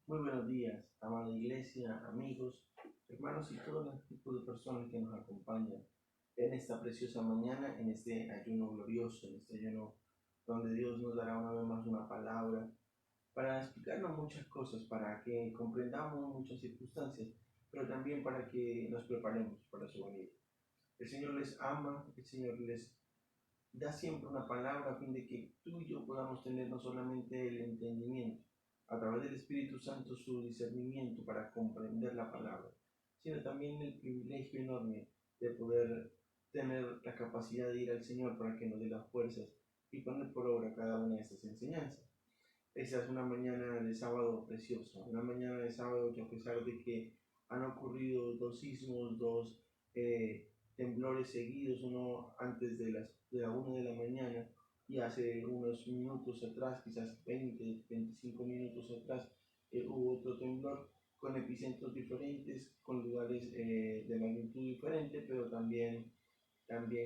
Muy buenos días, amada iglesia, amigos, hermanos y todo el tipo de personas que nos acompañan en esta preciosa mañana, en este ayuno glorioso, en este ayuno donde Dios nos dará una vez más una palabra para explicarnos muchas cosas, para que comprendamos muchas circunstancias, pero también para que nos preparemos para su venida. El Señor les ama, el Señor les da siempre una palabra a fin de que tú y yo podamos tener no solamente el entendimiento, a través del Espíritu Santo su discernimiento para comprender la palabra, sino también el privilegio enorme de poder tener la capacidad de ir al Señor para que nos dé las fuerzas y poner por obra cada una de estas enseñanzas. Esa es una mañana de sábado preciosa, una mañana de sábado que a pesar de que han ocurrido dos sismos, dos temblores seguidos, uno antes de la 1 de la mañana y hace unos minutos atrás, quizás 20, 25 minutos atrás, hubo otro temblor con epicentros diferentes, con lugares de magnitud diferente, pero también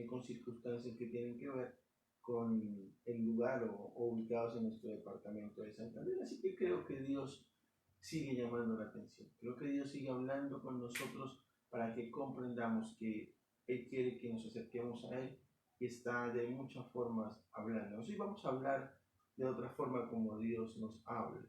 con circunstancias que tienen que ver con el lugar o ubicados en nuestro departamento de Santander. Así que creo que Dios sigue llamando la atención. Creo que Dios sigue hablando con nosotros para que comprendamos que Él quiere que nos acerquemos a Él y está de muchas formas hablando. Hoy vamos a hablar de otra forma como Dios nos habla.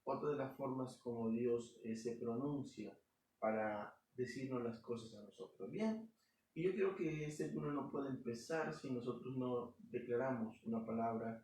Otra de las formas como Dios se pronuncia para decirnos las cosas a nosotros. Bien, y yo creo que este ayuno no puede empezar si nosotros no declaramos una palabra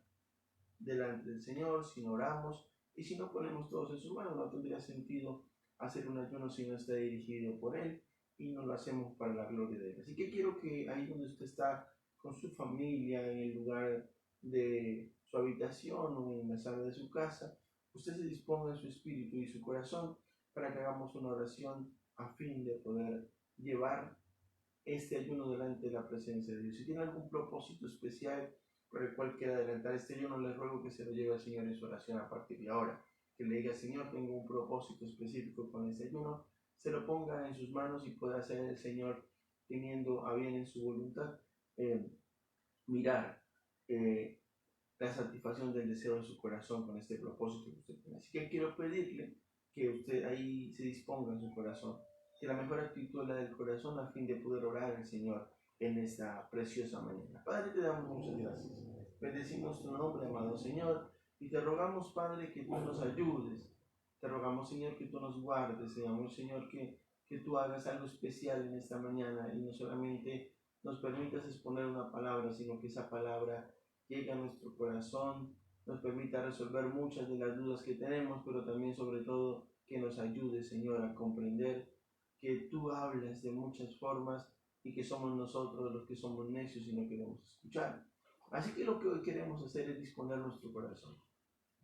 delante del Señor, si no oramos y si no ponemos todos en su mano. No tendría sentido hacer un ayuno si no está dirigido por Él y no lo hacemos para la gloria de Él. Así que quiero que ahí donde usted está con su familia, en el lugar de su habitación o en la sala de su casa, usted se disponga en su espíritu y su corazón para que hagamos una oración a fin de poder llevar este ayuno delante de la presencia de Dios. Si tiene algún propósito especial por el cual quiera adelantar este ayuno, les ruego que se lo lleve al Señor en su oración a partir de ahora. Que le diga, Señor, tengo un propósito específico con este ayuno, se lo ponga en sus manos y pueda hacer el Señor teniendo a bien en su voluntad mirar la satisfacción del deseo de su corazón con este propósito que usted tiene. Así que quiero pedirle que usted ahí se disponga en su corazón, que la mejor actitud es la del corazón a fin de poder orar al Señor en esta preciosa mañana. Padre, te damos muchas gracias. Bendecimos tu nombre, amado Señor, y te rogamos, Padre, que tú nos ayudes. Te rogamos, Señor, que tú nos guardes. Te rogamos, Señor, que tú hagas algo especial en esta mañana y no solamente nos permitas exponer una palabra, sino que esa palabra llegue a nuestro corazón, nos permita resolver muchas de las dudas que tenemos, pero también sobre todo que nos ayude, Señor, a comprender que tú hablas de muchas formas y que somos nosotros los que somos necios y no queremos escuchar. Así que lo que hoy queremos hacer es disponer nuestro corazón,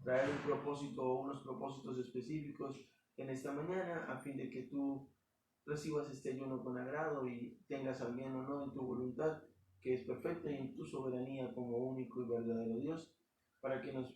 traer un propósito o unos propósitos específicos en esta mañana a fin de que tú recibas este ayuno con agrado y tengas al bien o no en tu voluntad, que es perfecta, y en tu soberanía como único y verdadero Dios, para que nos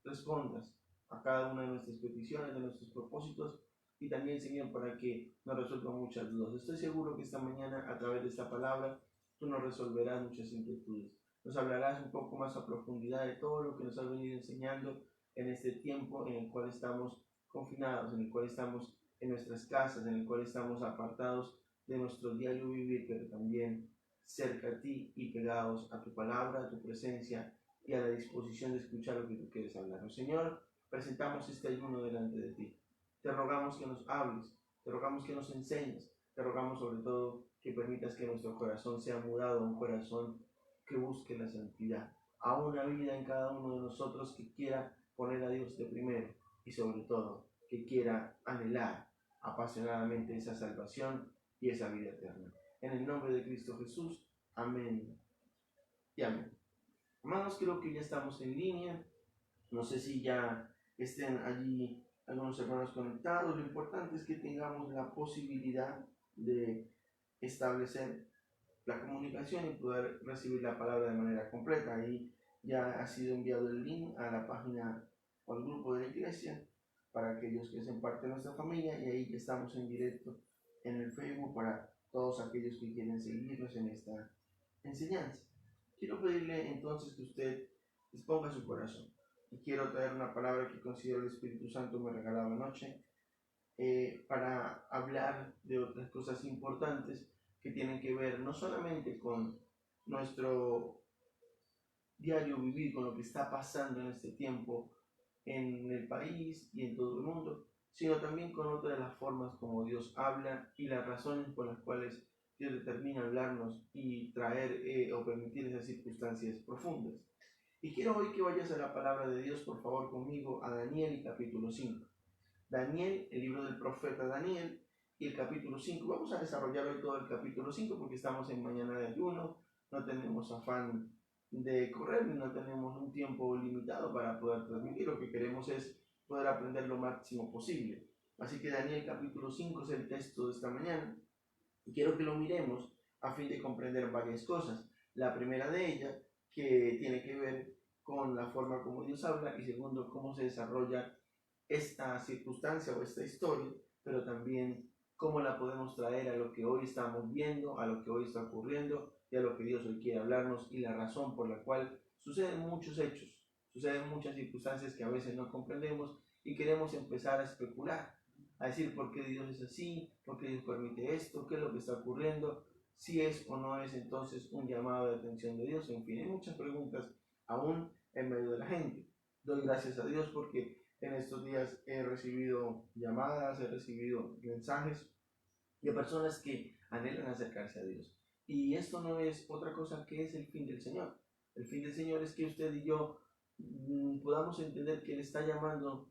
respondas a cada una de nuestras peticiones, de nuestros propósitos, y también, Señor, para que nos resuelva muchas dudas. Estoy seguro que esta mañana, a través de esta palabra, tú nos resolverás muchas inquietudes. Nos hablarás un poco más a profundidad de todo lo que nos has venido enseñando en este tiempo en el cual estamos confinados, en el cual estamos en nuestras casas, en el cual estamos apartados de nuestro diario vivir, pero también cerca a ti y pegados a tu palabra, a tu presencia y a la disposición de escuchar lo que tú quieres hablarnos. Señor, presentamos este ayuno delante de ti. Te rogamos que nos hables, te rogamos que nos enseñes, te rogamos sobre todo que permitas que nuestro corazón sea mudado a un corazón que busque la santidad, a una vida en cada uno de nosotros que quiera poner a Dios de primero y sobre todo que quiera anhelar apasionadamente esa salvación y esa vida eterna. En el nombre de Cristo Jesús, amén y amén. Hermanos, creo que ya estamos en línea. No sé si ya estén allí algunos hermanos conectados. Lo importante es que tengamos la posibilidad de establecer la comunicación y poder recibir la palabra de manera completa. Ahí ya ha sido enviado el link a la página o al grupo de la iglesia para aquellos que hacen parte de nuestra familia, y ahí ya estamos en directo en el Facebook para todos aquellos que quieren seguirnos en esta enseñanza. Quiero pedirle entonces que usted disponga su corazón. y quiero traer una palabra que considero el Espíritu Santo me regalaba anoche para hablar de otras cosas importantes que tienen que ver no solamente con nuestro diario vivir, con lo que está pasando en este tiempo en el país y en todo el mundo, sino también con otras de las formas como Dios habla y las razones por las cuales Dios determina hablarnos y traer o permitir esas circunstancias profundas. Y quiero hoy que vayas a la palabra de Dios, por favor, conmigo a Daniel capítulo 5. Daniel, el libro del profeta Daniel y el capítulo 5. Vamos a desarrollar hoy todo el capítulo 5 porque estamos en mañana de ayuno, no tenemos afán de correr, no tenemos un tiempo limitado para poder transmitir, lo que queremos es poder aprender lo máximo posible. Así que Daniel capítulo 5 es el texto de esta mañana y quiero que lo miremos a fin de comprender varias cosas. La primera de ellas, que tiene que ver con la forma como Dios habla, y segundo, cómo se desarrolla esta circunstancia o esta historia, pero también cómo la podemos traer a lo que hoy estamos viendo, a lo que hoy está ocurriendo y a lo que Dios hoy quiere hablarnos y la razón por la cual suceden muchos hechos, suceden muchas circunstancias que a veces no comprendemos y queremos empezar a especular, a decir por qué Dios es así, por qué Dios permite esto, qué es lo que está ocurriendo, si es o no es entonces un llamado de atención de Dios. En fin, hay muchas preguntas aún en medio de la gente. Doy gracias a Dios porque en estos días he recibido llamadas, he recibido mensajes de personas que anhelan acercarse a Dios. Y esto no es otra cosa que es el fin del Señor. El fin del Señor es que usted y yo podamos entender que Él está llamando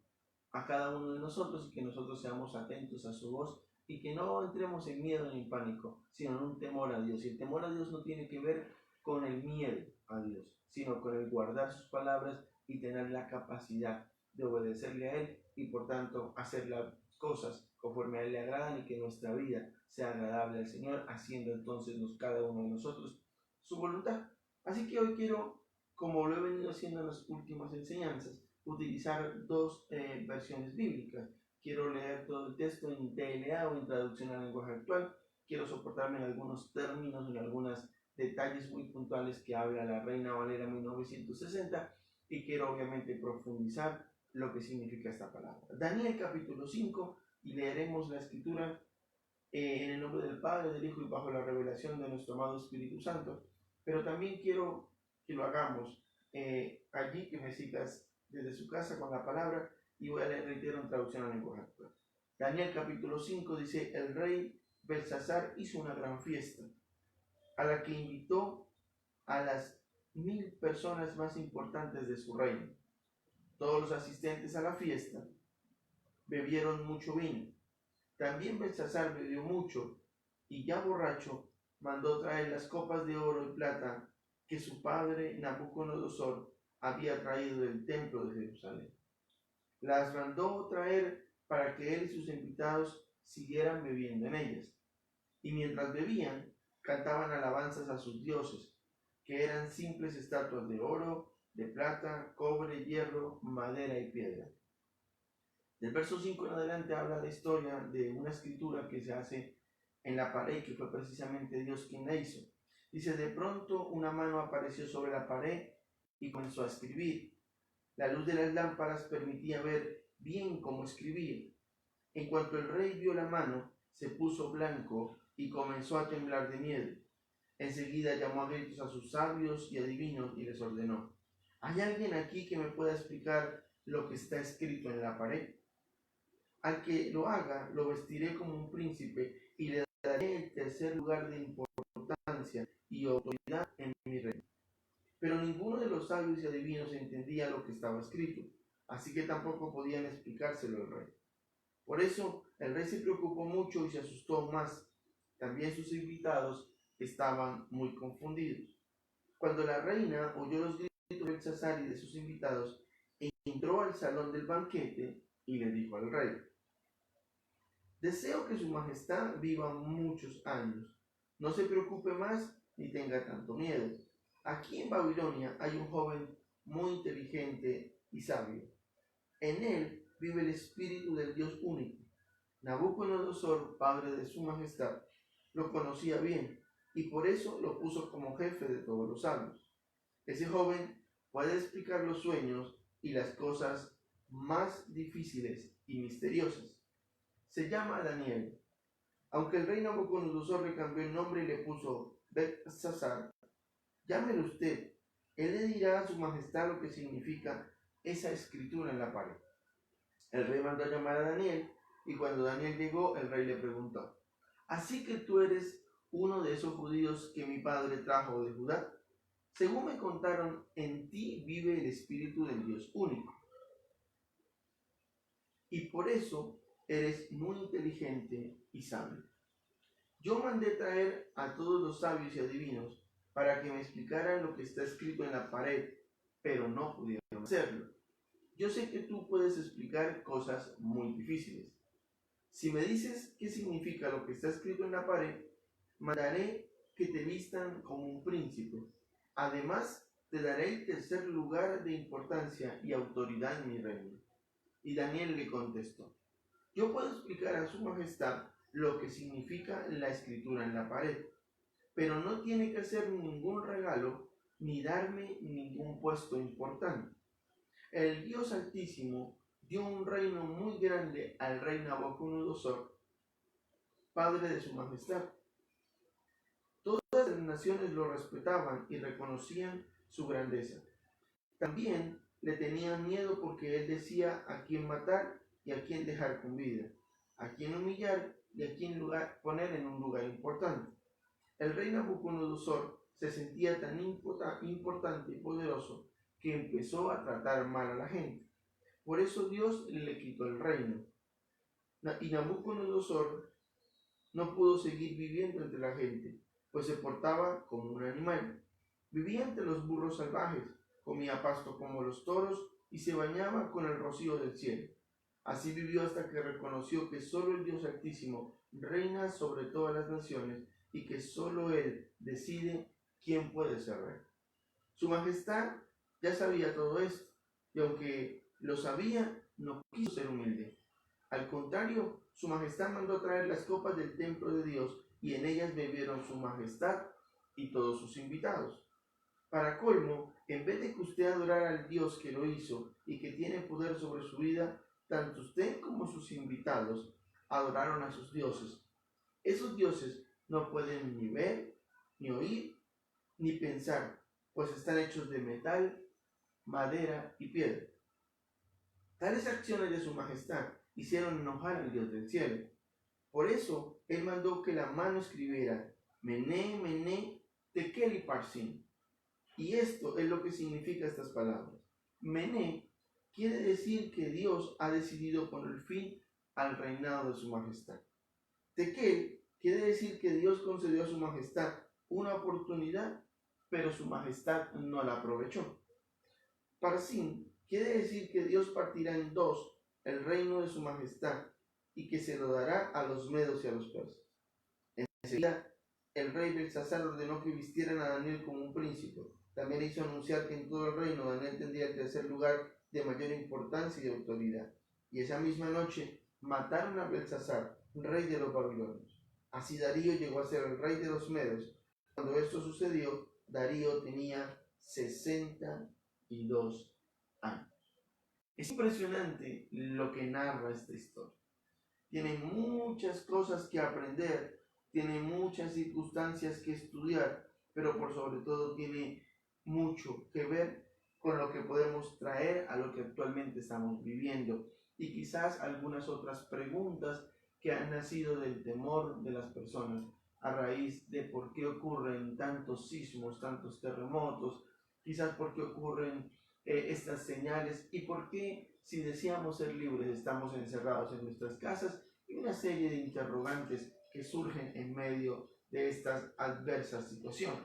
a cada uno de nosotros y que nosotros seamos atentos a su voz y que no entremos en miedo ni en pánico, sino en un temor a Dios. Y el temor a Dios no tiene que ver con el miedo a Dios, sino con el guardar sus palabras y tener la capacidad de obedecerle a Él y por tanto hacer las cosas conforme a Él le agradan y que nuestra vida sea agradable al Señor, haciendo entonces cada uno de nosotros su voluntad. Así que hoy quiero, como lo he venido haciendo en las últimas enseñanzas, utilizar dos versiones bíblicas. Quiero leer todo el texto en TLA o en traducción al lenguaje actual. Quiero soportarme en algunos términos, en algunos detalles muy puntuales que habla la Reina Valera 1960 y quiero obviamente profundizar lo que significa esta palabra. Daniel capítulo 5 y leeremos la escritura en el nombre del Padre, del Hijo y bajo la revelación de nuestro amado Espíritu Santo. Pero también quiero que lo hagamos allí, que me sigas desde su casa con la palabra y voy a leer, reitero, en traducción al lenguaje actual. Daniel capítulo 5 dice: el rey Belsasar hizo una gran fiesta a la que invitó a las 1000 personas más importantes de su reino. Todos los asistentes a la fiesta bebieron mucho vino. También Belsasar bebió mucho y ya borracho mandó traer las copas de oro y plata que su padre Nabucodonosor había traído del templo de Jerusalén. Las mandó traer para que él y sus invitados siguieran bebiendo en ellas. Y mientras bebían, cantaban alabanzas a sus dioses, que eran simples estatuas de oro, de plata, cobre, hierro, madera y piedra. Del verso 5 en adelante habla la historia de una escritura que se hace en la pared, que fue precisamente Dios quien la hizo. Dice: de pronto una mano apareció sobre la pared y comenzó a escribir. La luz de las lámparas permitía ver bien cómo escribía. En cuanto el rey vio la mano, se puso blanco y comenzó a temblar de miedo. Enseguida llamó a gritos a sus sabios y adivinos y les ordenó: ¿hay alguien aquí que me pueda explicar lo que está escrito en la pared? Al que lo haga, lo vestiré como un príncipe y le daré el tercer lugar de importancia y autoridad en mi reino. Pero ninguno de los sabios y adivinos entendía lo que estaba escrito, así que tampoco podían explicárselo al rey. Por eso el rey se preocupó mucho y se asustó más. También sus invitados estaban muy confundidos. Cuando la reina oyó los gritos de Belsasar y de sus invitados, entró al salón del banquete y le dijo al rey: deseo que su majestad viva muchos años. No se preocupe más ni tenga tanto miedo. Aquí en Babilonia hay un joven muy inteligente y sabio. En él vive el espíritu del Dios único. Nabucodonosor, padre de su majestad, lo conocía bien y por eso lo puso como jefe de todos los sabios. Ese joven puede explicar los sueños y las cosas más difíciles y misteriosas. Se llama Daniel. Aunque el rey Nabucodonosor le cambió el nombre y le puso Beltsasar, llámelo usted. Él le dirá a su majestad lo que significa esa escritura en la pared. El rey mandó a llamar a Daniel, y cuando Daniel llegó, el rey le preguntó: ¿Así que tú eres uno de esos judíos que mi padre trajo de Judá? Según me contaron, en ti vive el espíritu del Dios único, y por eso eres muy inteligente y sabio. Yo mandé traer a todos los sabios y adivinos para que me explicaran lo que está escrito en la pared, pero no pudieron hacerlo. Yo sé que tú puedes explicar cosas muy difíciles. Si me dices qué significa lo que está escrito en la pared, mandaré que te vistan como un príncipe. Además, te daré el tercer lugar de importancia y autoridad en mi reino. Y Daniel le contestó: yo puedo explicar a su majestad lo que significa la escritura en la pared, pero no tiene que hacer ningún regalo ni darme ningún puesto importante. El Dios Altísimo dio un reino muy grande al rey Nabucodonosor, padre de su majestad. Todas las naciones lo respetaban y reconocían su grandeza. También le tenían miedo porque él decía a quién matar y a quién dejar con vida, a quién humillar y a quién poner en un lugar importante. El rey Nabucodonosor se sentía tan importante y poderoso que empezó a tratar mal a la gente. Por eso Dios le quitó el reino. Y Nabucodonosor no pudo seguir viviendo entre la gente, pues se portaba como un animal. Vivía entre los burros salvajes, comía pasto como los toros y se bañaba con el rocío del cielo. Así vivió hasta que reconoció que solo el Dios Altísimo reina sobre todas las naciones y que solo Él decide quién puede ser rey. Su majestad ya sabía todo esto, y aunque lo sabía, no quiso ser humilde. Al contrario, su majestad mandó traer las copas del templo de Dios, y en ellas bebieron su majestad y todos sus invitados. Para colmo, en vez de que usted adorara al Dios que lo hizo y que tiene poder sobre su vida, tanto usted como sus invitados adoraron a sus dioses. Esos dioses no pueden ni ver, ni oír, ni pensar, pues están hechos de metal, madera y piedra. Tales acciones de su majestad hicieron enojar al Dios del cielo. Por eso él mandó que la mano escribiera Mené, Mené, Tekel y Parsin. Y esto es lo que significa estas palabras. Mené quiere decir que Dios ha decidido poner fin al reinado de su majestad. Tekel quiere decir que Dios concedió a su majestad una oportunidad, pero su majestad no la aprovechó. Parsin quiere decir que Dios partirá en dos el reino de su majestad y que se lo dará a los medos y a los persas. Enseguida, el rey Beltsasar ordenó que vistieran a Daniel como un príncipe. También hizo anunciar que en todo el reino Daniel tendría el tercer lugar de mayor importancia y de autoridad. Y esa misma noche mataron a Beltsasar, rey de los babilonios. Así Darío llegó a ser el rey de los medos. Cuando esto sucedió, Darío tenía 62 años. Es impresionante lo que narra esta historia. Tiene muchas cosas que aprender, tiene muchas circunstancias que estudiar, pero por sobre todo tiene mucho que ver con lo que podemos traer a lo que actualmente estamos viviendo y quizás algunas otras preguntas que han nacido del temor de las personas a raíz de por qué ocurren tantos sismos, tantos terremotos, quizás por qué ocurren estas señales y por qué, si deseamos ser libres, estamos encerrados en nuestras casas, y una serie de interrogantes que surgen en medio de estas adversas situaciones.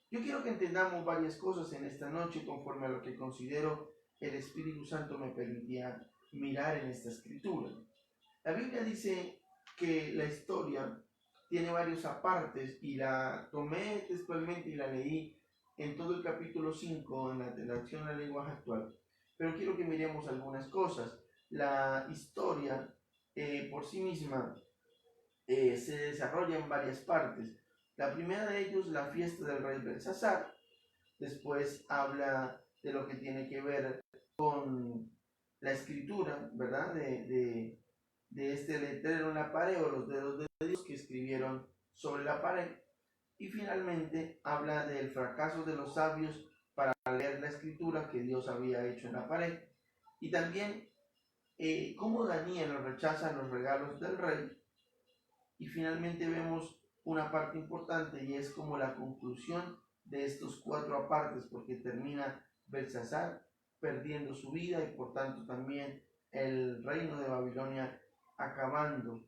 Yo quiero que entendamos varias cosas en esta noche conforme a lo que considero el Espíritu Santo me permitía mirar en esta escritura. La Biblia dice que la historia tiene varios apartes y la tomé textualmente y la leí en todo el capítulo 5 en la traducción al lenguaje actual. Pero quiero que miremos algunas cosas. La historia por sí misma se desarrolla en varias partes. La primera de ellos, la fiesta del rey Beltsasar. Después habla de lo que tiene que ver con la escritura, ¿verdad? De este letrero en la pared o los dedos de Dios que escribieron sobre la pared. Y finalmente habla del fracaso de los sabios para leer la escritura que Dios había hecho en la pared. Y también cómo Daniel rechaza los regalos del rey. Y finalmente vemos una parte importante y es como la conclusión de estos 4 apartes, porque termina Belsasar perdiendo su vida y por tanto también el reino de Babilonia acabándose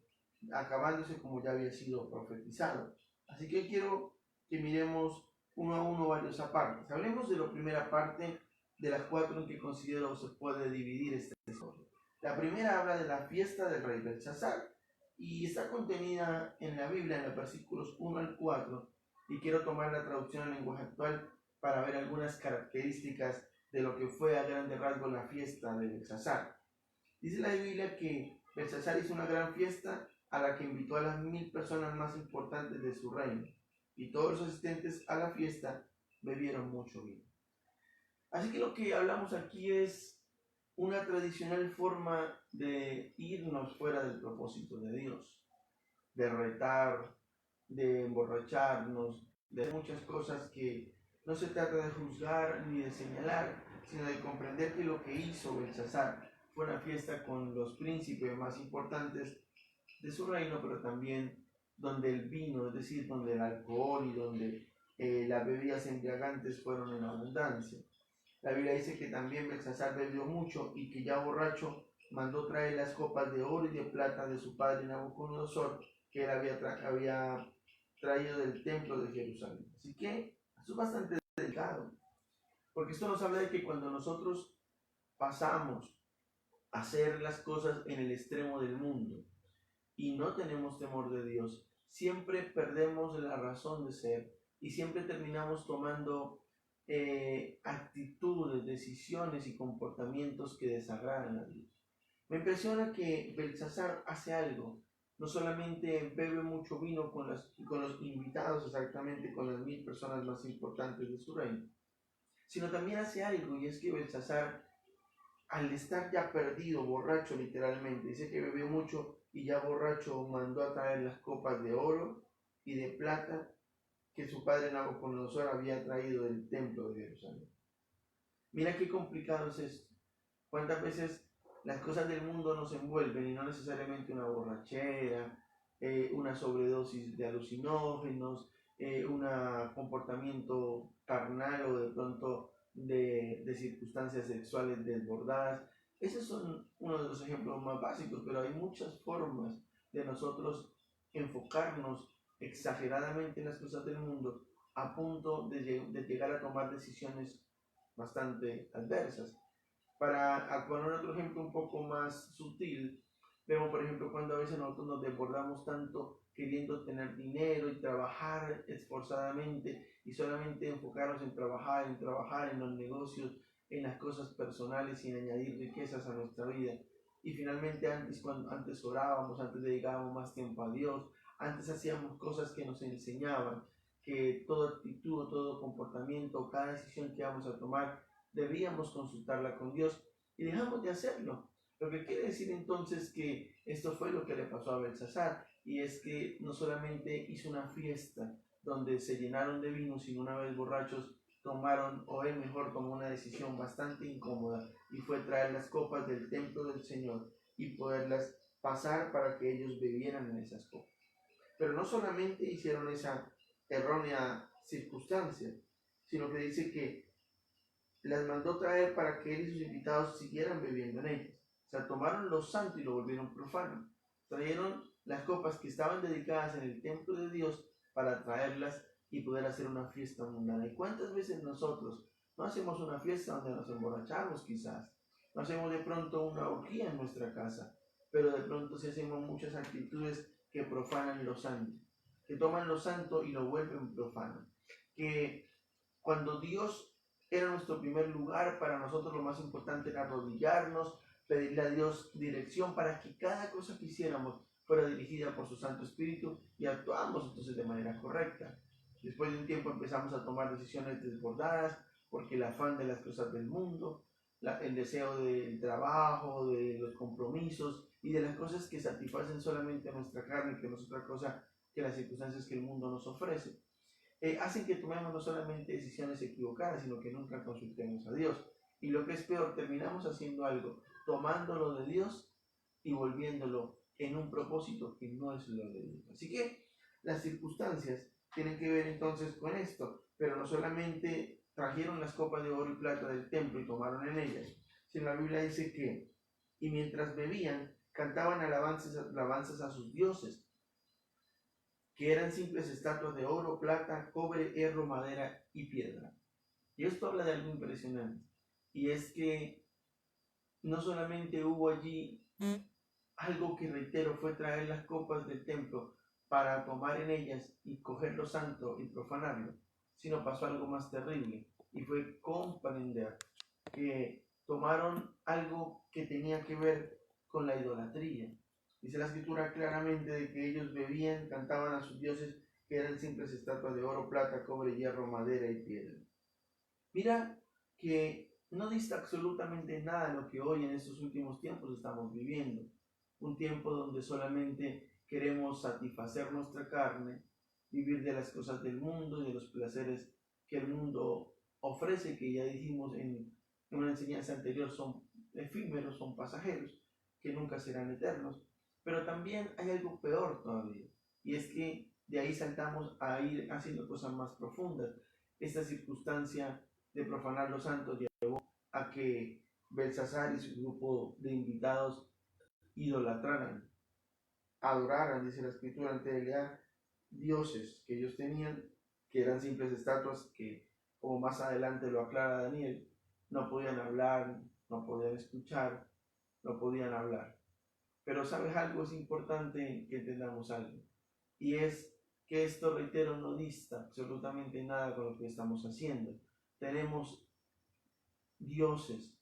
como ya había sido profetizado. Así que quiero que miremos uno a uno varios apartes. Hablemos de la primera parte de las 4 en que considero se puede dividir esta historia. La primera habla de la fiesta del rey Belsasar y está contenida en la Biblia en los versículos 1 al 4 y quiero tomar la traducción al lenguaje actual para ver algunas características de lo que fue a grandes rasgos la fiesta de Belsasar. Dice la Biblia que Belsasar hizo una gran fiesta a la que invitó a las 1000 personas más importantes de su reino y todos los asistentes a la fiesta bebieron mucho vino. Así que lo que hablamos aquí es una tradicional forma de irnos fuera del propósito de Dios, de retar, de emborracharnos, de muchas cosas que no se trata de juzgar ni de señalar, sino de comprender que lo que hizo Belsasar fue una fiesta con los príncipes más importantes de su reino, pero también donde el vino, es decir, donde el alcohol y donde las bebidas embriagantes fueron en abundancia. La Biblia dice que también Belsasar bebió mucho y que ya borracho mandó traer las copas de oro y de plata de su padre Nabucodonosor, que él había traído del templo de Jerusalén. Así que eso es bastante delicado, porque esto nos habla de que cuando nosotros pasamos a hacer las cosas en el extremo del mundo y no tenemos temor de Dios, siempre perdemos la razón de ser y siempre terminamos tomando actitudes, decisiones y comportamientos que desagradan a Dios. Me impresiona que Belsasar hace algo. No solamente bebe mucho vino con los invitados, exactamente con las 1000 personas más importantes de su reino, sino también hace algo, y es que Belsasar, al estar ya perdido, borracho literalmente, dice que bebió mucho y ya borracho mandó a traer las copas de oro y de plata que su padre Nabucodonosor había traído del templo de Jerusalén. Mira qué complicado es esto. Cuántas veces las cosas del mundo nos envuelven y no necesariamente una borrachera, una sobredosis de alucinógenos, un comportamiento carnal o de pronto de circunstancias sexuales desbordadas. Esos son uno de los ejemplos más básicos, pero hay muchas formas de nosotros enfocarnos exageradamente en las cosas del mundo a punto de llegar a tomar decisiones bastante adversas. Para poner otro ejemplo un poco más sutil, vemos por ejemplo cuando a veces nosotros nos desbordamos tanto queriendo tener dinero y trabajar esforzadamente y solamente enfocarnos en trabajar en los negocios, en las cosas personales y en añadir riquezas a nuestra vida. Y finalmente antes orábamos, antes dedicábamos más tiempo a Dios, antes hacíamos cosas que nos enseñaban que toda actitud, todo comportamiento, cada decisión que vamos a tomar, debíamos consultarla con Dios y dejamos de hacerlo. Lo que quiere decir entonces que esto fue lo que le pasó a Belsasar, y es que no solamente hizo una fiesta donde se llenaron de vino, sino una vez borrachos tomaron, o él mejor tomó una decisión bastante incómoda, y fue traer las copas del templo del Señor y poderlas pasar para que ellos bebieran en esas copas. Pero no solamente hicieron esa errónea circunstancia, sino que dice que las mandó traer para que él y sus invitados siguieran bebiendo en ellas. O sea, tomaron lo santo y lo volvieron profano. Trajeron las copas que estaban dedicadas en el templo de Dios para traerlas y poder hacer una fiesta mundana. ¿Y cuántas veces nosotros no hacemos una fiesta donde nos emborrachamos quizás? No hacemos de pronto una orgía en nuestra casa, pero de pronto sí hacemos muchas actitudes que profanan lo santo, que toman lo santo y lo vuelven profano. Que cuando Dios era nuestro primer lugar, para nosotros lo más importante era arrodillarnos, pedirle a Dios dirección para que cada cosa que hiciéramos fuera dirigida por su Santo Espíritu y actuamos entonces de manera correcta. Después de un tiempo empezamos a tomar decisiones desbordadas porque el afán de las cosas del mundo, el deseo del trabajo, de los compromisos y de las cosas que satisfacen solamente nuestra carne, que no es otra cosa que las circunstancias que el mundo nos ofrece. Hacen que tomemos no solamente decisiones equivocadas, sino que nunca consultemos a Dios. Y lo que es peor, terminamos haciendo algo, tomándolo de Dios y volviéndolo en un propósito que no es lo de Dios. Así que las circunstancias tienen que ver entonces con esto, pero no solamente trajeron las copas de oro y plata del templo y tomaron en ellas, sino la Biblia dice que, y mientras bebían, cantaban alabanzas a sus dioses, que eran simples estatuas de oro, plata, cobre, hierro, madera y piedra. Y esto habla de algo impresionante, y es que no solamente hubo allí algo que, reitero, fue traer las copas del templo para tomar en ellas y coger lo santo y profanarlo, sino pasó algo más terrible, y fue comprender que tomaron algo que tenía que ver con la idolatría. Dice la escritura claramente de que ellos bebían, cantaban a sus dioses, que eran simples estatuas de oro, plata, cobre, hierro, madera y piedra. Mira que no dista absolutamente nada de lo que hoy en estos últimos tiempos estamos viviendo. Un tiempo donde solamente queremos satisfacer nuestra carne, vivir de las cosas del mundo y de los placeres que el mundo ofrece, que ya dijimos en una enseñanza anterior, son efímeros, son pasajeros, que nunca serán eternos. Pero también hay algo peor todavía, y es que de ahí saltamos a ir haciendo cosas más profundas. Esta circunstancia de profanar los santos llevó a que Belsasar y su grupo de invitados idolatraran, adoraran, dice la escritura, ante él, dioses que ellos tenían, que eran simples estatuas que, como más adelante lo aclara Daniel, no podían hablar, no podían escuchar, no podían hablar. Pero ¿sabes algo? Es importante que entendamos algo, y es que esto, reitero, no dista absolutamente nada con lo que estamos haciendo. Tenemos dioses,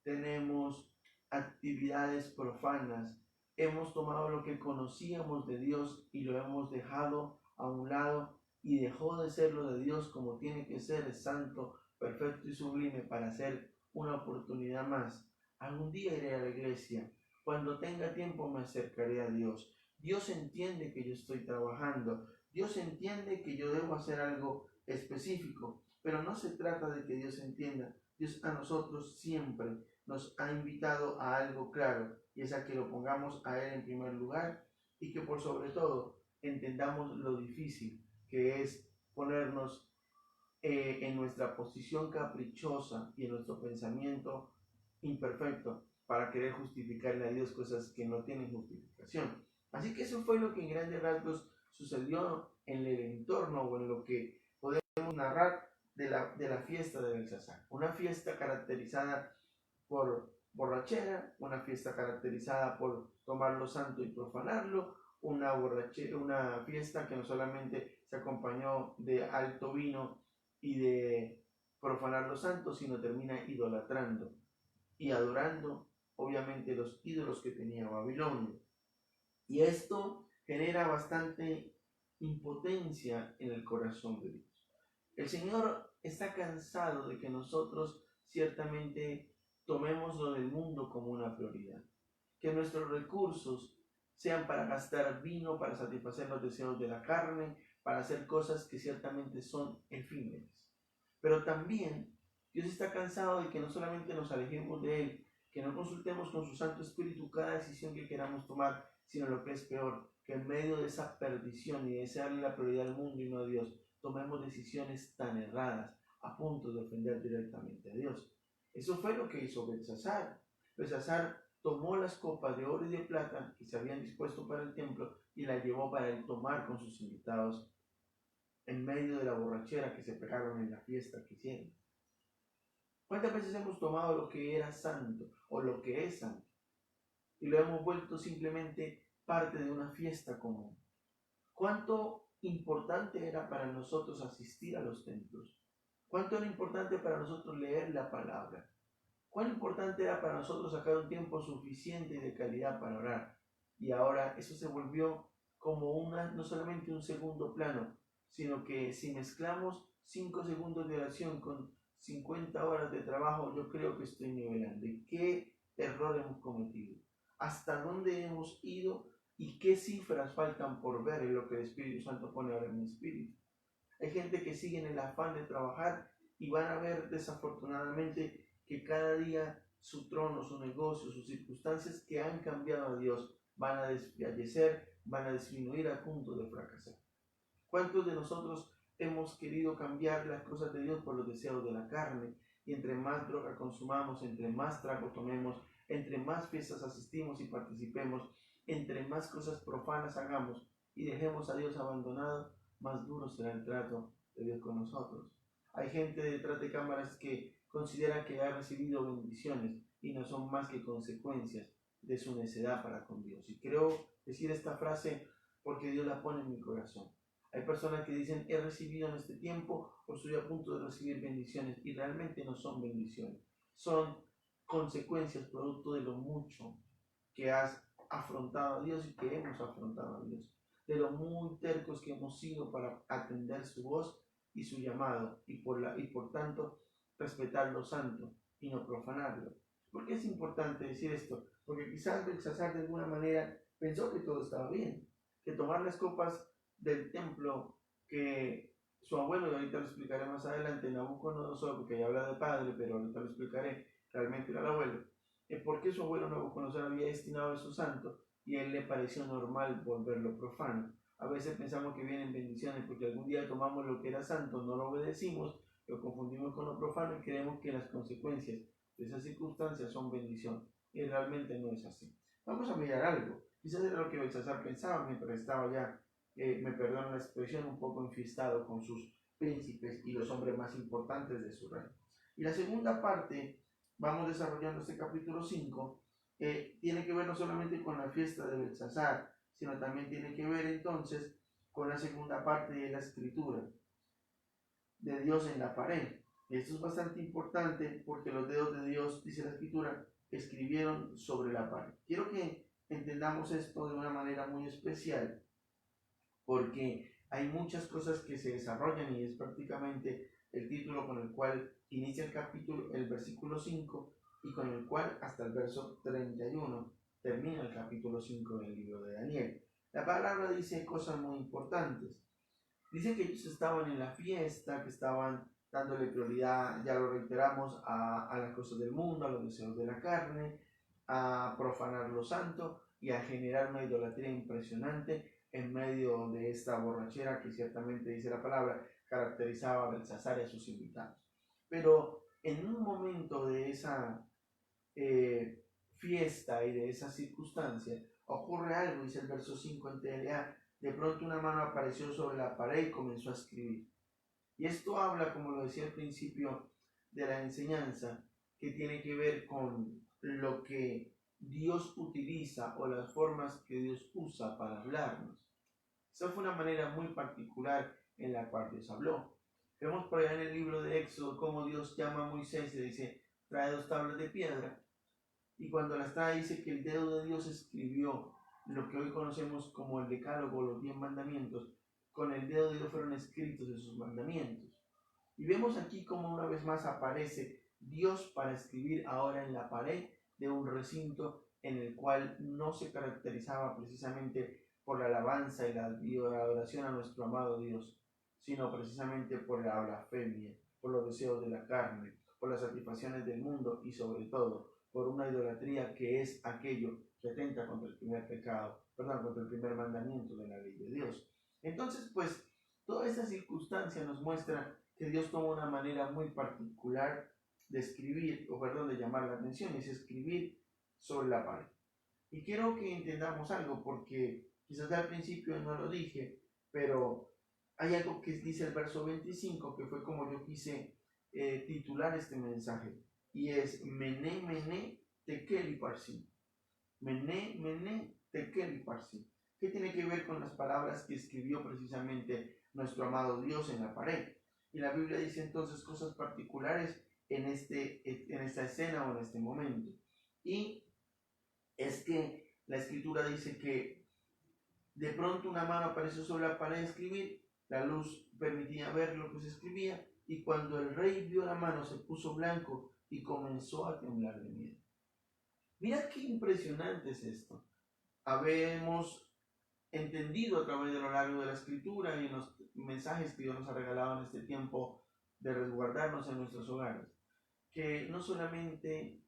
tenemos actividades profanas, hemos tomado lo que conocíamos de Dios y lo hemos dejado a un lado, y dejó de ser lo de Dios como tiene que ser, santo, perfecto y sublime, para ser una oportunidad más. Algún día iré a la iglesia, cuando tenga tiempo me acercaré a Dios. Dios entiende que yo estoy trabajando, Dios entiende que yo debo hacer algo específico, pero no se trata de que Dios entienda. Dios a nosotros siempre nos ha invitado a algo claro, y es a que lo pongamos a Él en primer lugar, y que por sobre todo entendamos lo difícil que es ponernos en nuestra posición caprichosa y en nuestro pensamiento imperfecto para querer justificarle a Dios cosas que no tienen justificación. Así que eso fue lo que en grandes rasgos sucedió en el entorno, o en lo que podemos narrar de la fiesta de Belsasar. Una fiesta caracterizada por borrachera, una fiesta caracterizada por tomar lo santo y profanarlo, una fiesta que no solamente se acompañó de alto vino y de profanar lo santo, sino termina idolatrando y adorando, obviamente, los ídolos que tenía Babilonia. Y esto genera bastante impotencia en el corazón de Dios. El Señor está cansado de que nosotros ciertamente tomemos lo del mundo como una prioridad, que nuestros recursos sean para gastar vino, para satisfacer los deseos de la carne, para hacer cosas que ciertamente son efímeras. Pero también Dios está cansado de que no solamente nos alejemos de Él, que no consultemos con su Santo Espíritu cada decisión que queramos tomar, sino lo que es peor, que en medio de esa perdición y de darle la prioridad al mundo y no a Dios, tomemos decisiones tan erradas, a punto de ofender directamente a Dios. Eso fue lo que hizo Belsasar. Belsasar tomó las copas de oro y de plata que se habían dispuesto para el templo y las llevó para él tomar con sus invitados en medio de la borrachera que se pegaron en la fiesta que hicieron. ¿Cuántas veces hemos tomado lo que era santo o lo que es santo y lo hemos vuelto simplemente parte de una fiesta común? ¿Cuánto importante era para nosotros asistir a los templos? ¿Cuánto era importante para nosotros leer la palabra? ¿Cuán importante era para nosotros sacar un tiempo suficiente y de calidad para orar? Y ahora eso se volvió como no solamente un segundo plano, sino que si mezclamos 5 segundos de oración con 50 horas de trabajo, yo creo que estoy nivelando. ¿Y qué error hemos cometido? ¿Hasta dónde hemos ido? ¿Y qué cifras faltan por ver en lo que el Espíritu Santo pone ahora en mi espíritu? Hay gente que sigue en el afán de trabajar y van a ver desafortunadamente que cada día su trono, su negocio, sus circunstancias que han cambiado a Dios van a desfallecer, van a disminuir a punto de fracasar. ¿Cuántos de nosotros hemos querido cambiar las cosas de Dios por los deseos de la carne? Y entre más droga consumamos, entre más trago tomemos, entre más fiestas asistimos y participemos, entre más cosas profanas hagamos y dejemos a Dios abandonado, más duro será el trato de Dios con nosotros. Hay gente detrás de cámaras que considera que ha recibido bendiciones y no son más que consecuencias de su necedad para con Dios. Y creo decir esta frase porque Dios la pone en mi corazón. Hay personas que dicen, he recibido en este tiempo o estoy a punto de recibir bendiciones, y realmente no son bendiciones. Son consecuencias producto de lo mucho que has afrontado a Dios y que hemos afrontado a Dios. De lo muy tercos que hemos sido para atender su voz y su llamado y por tanto respetar lo santo y no profanarlo. ¿Por qué es importante decir esto? Porque quizás Belsasar de alguna manera pensó que todo estaba bien, que tomar las copas del templo que su abuelo, y ahorita lo explicaré más adelante, Nabucodonosor, porque ya habla de padre, pero ahorita lo explicaré, realmente era el abuelo, por qué su abuelo Nabucodonosor había destinado a su santo y a él le pareció normal volverlo profano. A veces pensamos que vienen bendiciones porque algún día tomamos lo que era santo, no lo obedecimos, lo confundimos con lo profano y creemos que las consecuencias de esas circunstancias son bendición, y realmente no es así. Vamos a mirar algo. Quizás era lo que Belsasar pensaba mientras estaba ya, me perdonan la expresión, un poco enfiestado con sus príncipes y los hombres más importantes de su reino. Y la segunda parte, vamos desarrollando este capítulo 5, tiene que ver no solamente con la fiesta de Belsasar, sino también tiene que ver entonces con la segunda parte de la escritura de Dios en la pared. Esto es bastante importante porque los dedos de Dios, dice la escritura, escribieron sobre la pared. Quiero que entendamos esto de una manera muy especial porque hay muchas cosas que se desarrollan y es prácticamente el título con el cual inicia el capítulo, el versículo 5, y con el cual hasta el verso 31 termina el capítulo 5 del libro de Daniel. La palabra dice cosas muy importantes. Dice que ellos estaban en la fiesta, que estaban dándole prioridad, ya lo reiteramos, a las cosas del mundo, a los deseos de la carne, a profanar lo santo y a generar una idolatría impresionante en medio de esta borrachera que ciertamente, dice la palabra, caracterizaba a Belsasar y a sus invitados. Pero en un momento de esa fiesta y de esa circunstancia, ocurre algo, dice el verso 5 en TLA. De pronto una mano apareció sobre la pared y comenzó a escribir. Y esto habla, como lo decía al principio de la enseñanza, que tiene que ver con lo que Dios utiliza o las formas que Dios usa para hablarnos. Esa fue una manera muy particular en la cual Dios habló. Vemos por allá en el libro de Éxodo cómo Dios llama a Moisés y dice, trae 2 tablas de piedra. Y cuando las trae dice que el dedo de Dios escribió lo que hoy conocemos como el decálogo, los 10 mandamientos. Con el dedo de Dios fueron escritos esos mandamientos. Y vemos aquí como una vez más aparece Dios para escribir ahora en la pared de un recinto en el cual no se caracterizaba precisamente por la alabanza y la adoración a nuestro amado Dios, sino precisamente por la blasfemia, por los deseos de la carne, por las satisfacciones del mundo y sobre todo por una idolatría que es aquello que atenta contra el primer pecado, contra el primer mandamiento de la ley de Dios. Entonces, pues, toda esta circunstancia nos muestra que Dios toma una manera muy particular de escribir, de llamar la atención, y es escribir sobre la pared. Y quiero que entendamos algo, porque quizás al principio no lo dije, pero hay algo que dice el verso 25, que fue como yo quise titular este mensaje, y es Mené, Mené, Tekel y Parsin. Mené, Mené, Tekel y Parsin. ¿Qué tiene que ver con las palabras que escribió precisamente nuestro amado Dios en la pared? Y la Biblia dice entonces cosas particulares en esta escena o en este momento. Y es que la escritura dice que de pronto una mano apareció sobre la pared de escribir, la luz permitía ver lo que se escribía, Y cuando el rey vio la mano, se puso blanco y comenzó a temblar de miedo. Mira qué impresionante es esto. Habemos entendido a través de lo largo de la Escritura y en los mensajes que Dios nos ha regalado en este tiempo de resguardarnos en nuestros hogares, que no solamente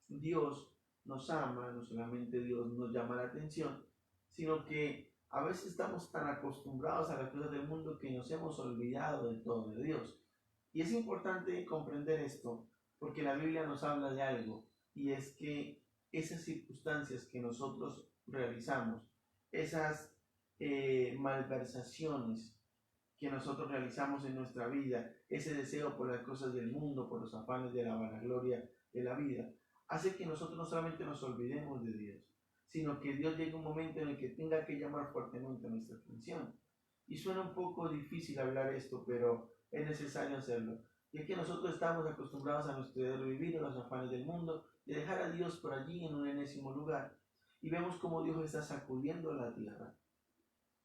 Dios nos ama, no solamente Dios nos llama la atención, sino que a veces estamos tan acostumbrados a las cosas del mundo que nos hemos olvidado del todo de Dios. Y es importante comprender esto, porque la Biblia nos habla de algo, y es que esas circunstancias que nosotros realizamos, esas malversaciones que nosotros realizamos en nuestra vida, ese deseo por las cosas del mundo, por los afanes de la vanagloria de la vida, hace que nosotros no solamente nos olvidemos de Dios, sino que Dios llegue un momento en el que tenga que llamar fuertemente nuestra atención. Y suena un poco difícil hablar esto, pero es necesario hacerlo. Y es que nosotros estamos acostumbrados a nuestro deber vivir en los afanes del mundo y dejar a Dios por allí en un enésimo lugar. Y vemos cómo Dios está sacudiendo la tierra.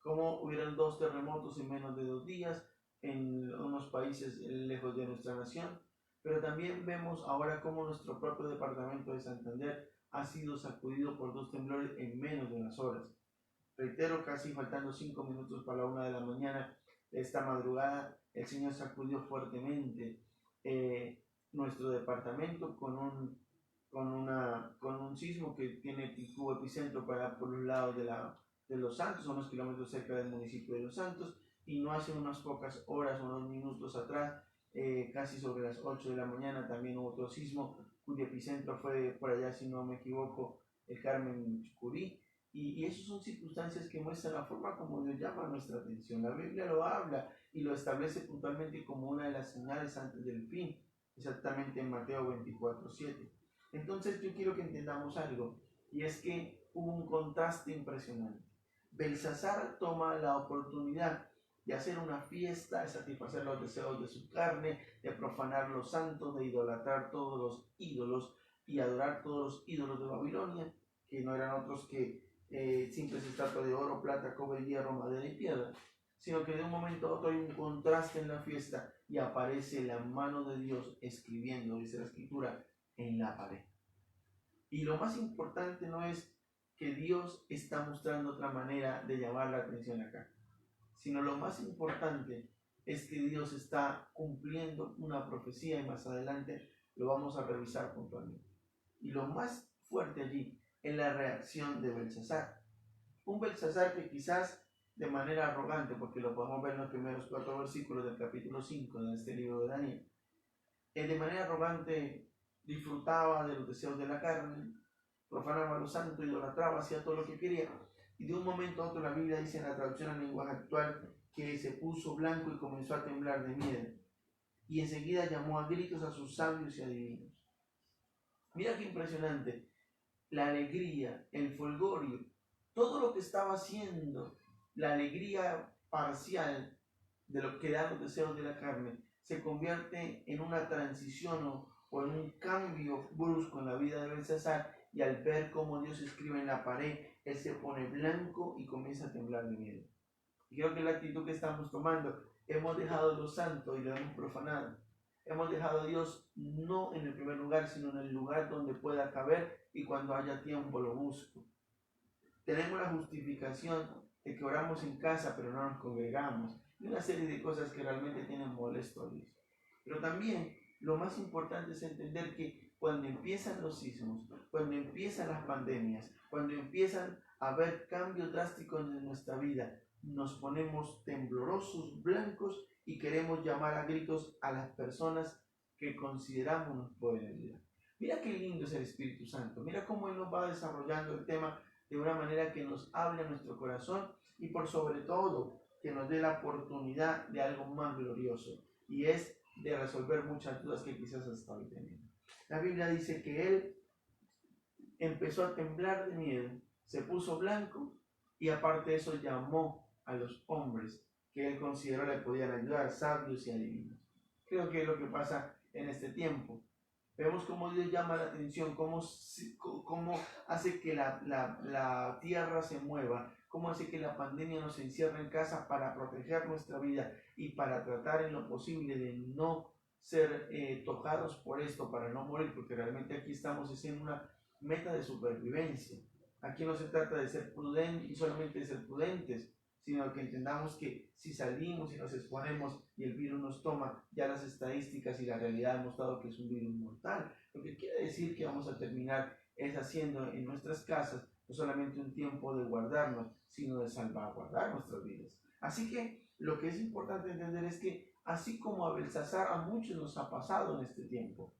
Cómo hubieron 2 terremotos en menos de 2 días en unos países lejos de nuestra nación. Pero también vemos ahora cómo nuestro propio departamento de Santander ha sido sacudido por 2 temblores en menos de unas horas. Reitero, casi faltando 5 minutos para la 1 de la mañana, esta madrugada, el Señor sacudió fuertemente nuestro departamento con un sismo que tuvo epicentro por los lados de Los Santos, unos kilómetros cerca del municipio de Los Santos, y no hace unas pocas horas, unos minutos atrás, casi sobre las 8 de la mañana, también hubo otro sismo cuyo epicentro fue por allá, si no me equivoco, el Carmen Chucurí. Y esas son circunstancias que muestran la forma como Dios llama nuestra atención. La Biblia lo habla y lo establece puntualmente como una de las señales antes del fin, exactamente en Mateo 24:7. Entonces yo quiero que entendamos algo, y es que hubo un contraste impresionante. Belsasar toma la oportunidad de hacer una fiesta, de satisfacer los deseos de su carne, de profanar los santos, de idolatrar todos los ídolos y adorar todos los ídolos de Babilonia, que no eran otros que simples estatuas de oro, plata, cobre, hierro, madera y piedra, sino que de un momento a otro hay un contraste en la fiesta y aparece la mano de Dios escribiendo, dice la Escritura, en la pared. Y lo más importante no es que Dios está mostrando otra manera de llamar la atención acá, sino lo más importante es que Dios está cumpliendo una profecía, y más adelante lo vamos a revisar puntualmente. Y lo más fuerte allí es la reacción de Belsasar. Un Belsasar que quizás de manera arrogante, porque lo podemos ver en los primeros 4 versículos del capítulo 5 de este libro de Daniel, de manera arrogante disfrutaba de los deseos de la carne, profanaba lo santo, idolatraba, hacía todo lo que quería. Y de un momento a otro la Biblia dice en la traducción al lenguaje actual que se puso blanco y comenzó a temblar de miedo. Y enseguida llamó a gritos a sus sabios y adivinos. Mira qué impresionante. La alegría, el folgorio, todo lo que estaba haciendo, la alegría parcial de lo que dan los deseos de la carne, se convierte en una transición o en un cambio brusco en la vida de Belsasar, y al ver cómo Dios escribe en la pared, él se pone blanco y comienza a temblar de miedo. Y creo que la actitud que estamos tomando, hemos dejado lo santo y lo hemos profanado. Hemos dejado a Dios no en el primer lugar, sino en el lugar donde pueda caber, y cuando haya tiempo lo busco. Tenemos la justificación de que oramos en casa pero no nos congregamos, y una serie de cosas que realmente tienen molesto a Dios. Pero también lo más importante es entender que cuando empiezan los sismos, cuando empiezan las pandemias, cuando empiezan a haber cambios drásticos en nuestra vida, nos ponemos temblorosos, blancos, y queremos llamar a gritos a las personas que consideramos nos pueden ayudar. Mira qué lindo es el Espíritu Santo. Mira cómo Él nos va desarrollando el tema de una manera que nos hable a nuestro corazón, y por sobre todo que nos dé la oportunidad de algo más glorioso, y es de resolver muchas dudas que quizás hasta hoy teniendo. La Biblia dice que Él empezó a temblar de miedo, se puso blanco, y aparte de eso llamó a los hombres que Él consideró le podían ayudar, sabios y adivinos. Creo que es lo que pasa en este tiempo. Vemos cómo Dios llama la atención, cómo hace que la tierra se mueva, cómo hace que la pandemia nos encierre en casa para proteger nuestra vida y para tratar en lo posible de no ser tocados por esto, para no morir, porque realmente aquí estamos en una meta de supervivencia. Aquí no se trata de ser prudentes y solamente de ser prudentes, sino que entendamos que si salimos y nos exponemos y el virus nos toma, ya las estadísticas y la realidad han mostrado que es un virus mortal, lo que quiere decir que vamos a terminar es haciendo en nuestras casas no solamente un tiempo de guardarnos, sino de salvaguardar nuestras vidas. Así que lo que es importante entender es que así como a Belsasar, a muchos nos ha pasado en este tiempo.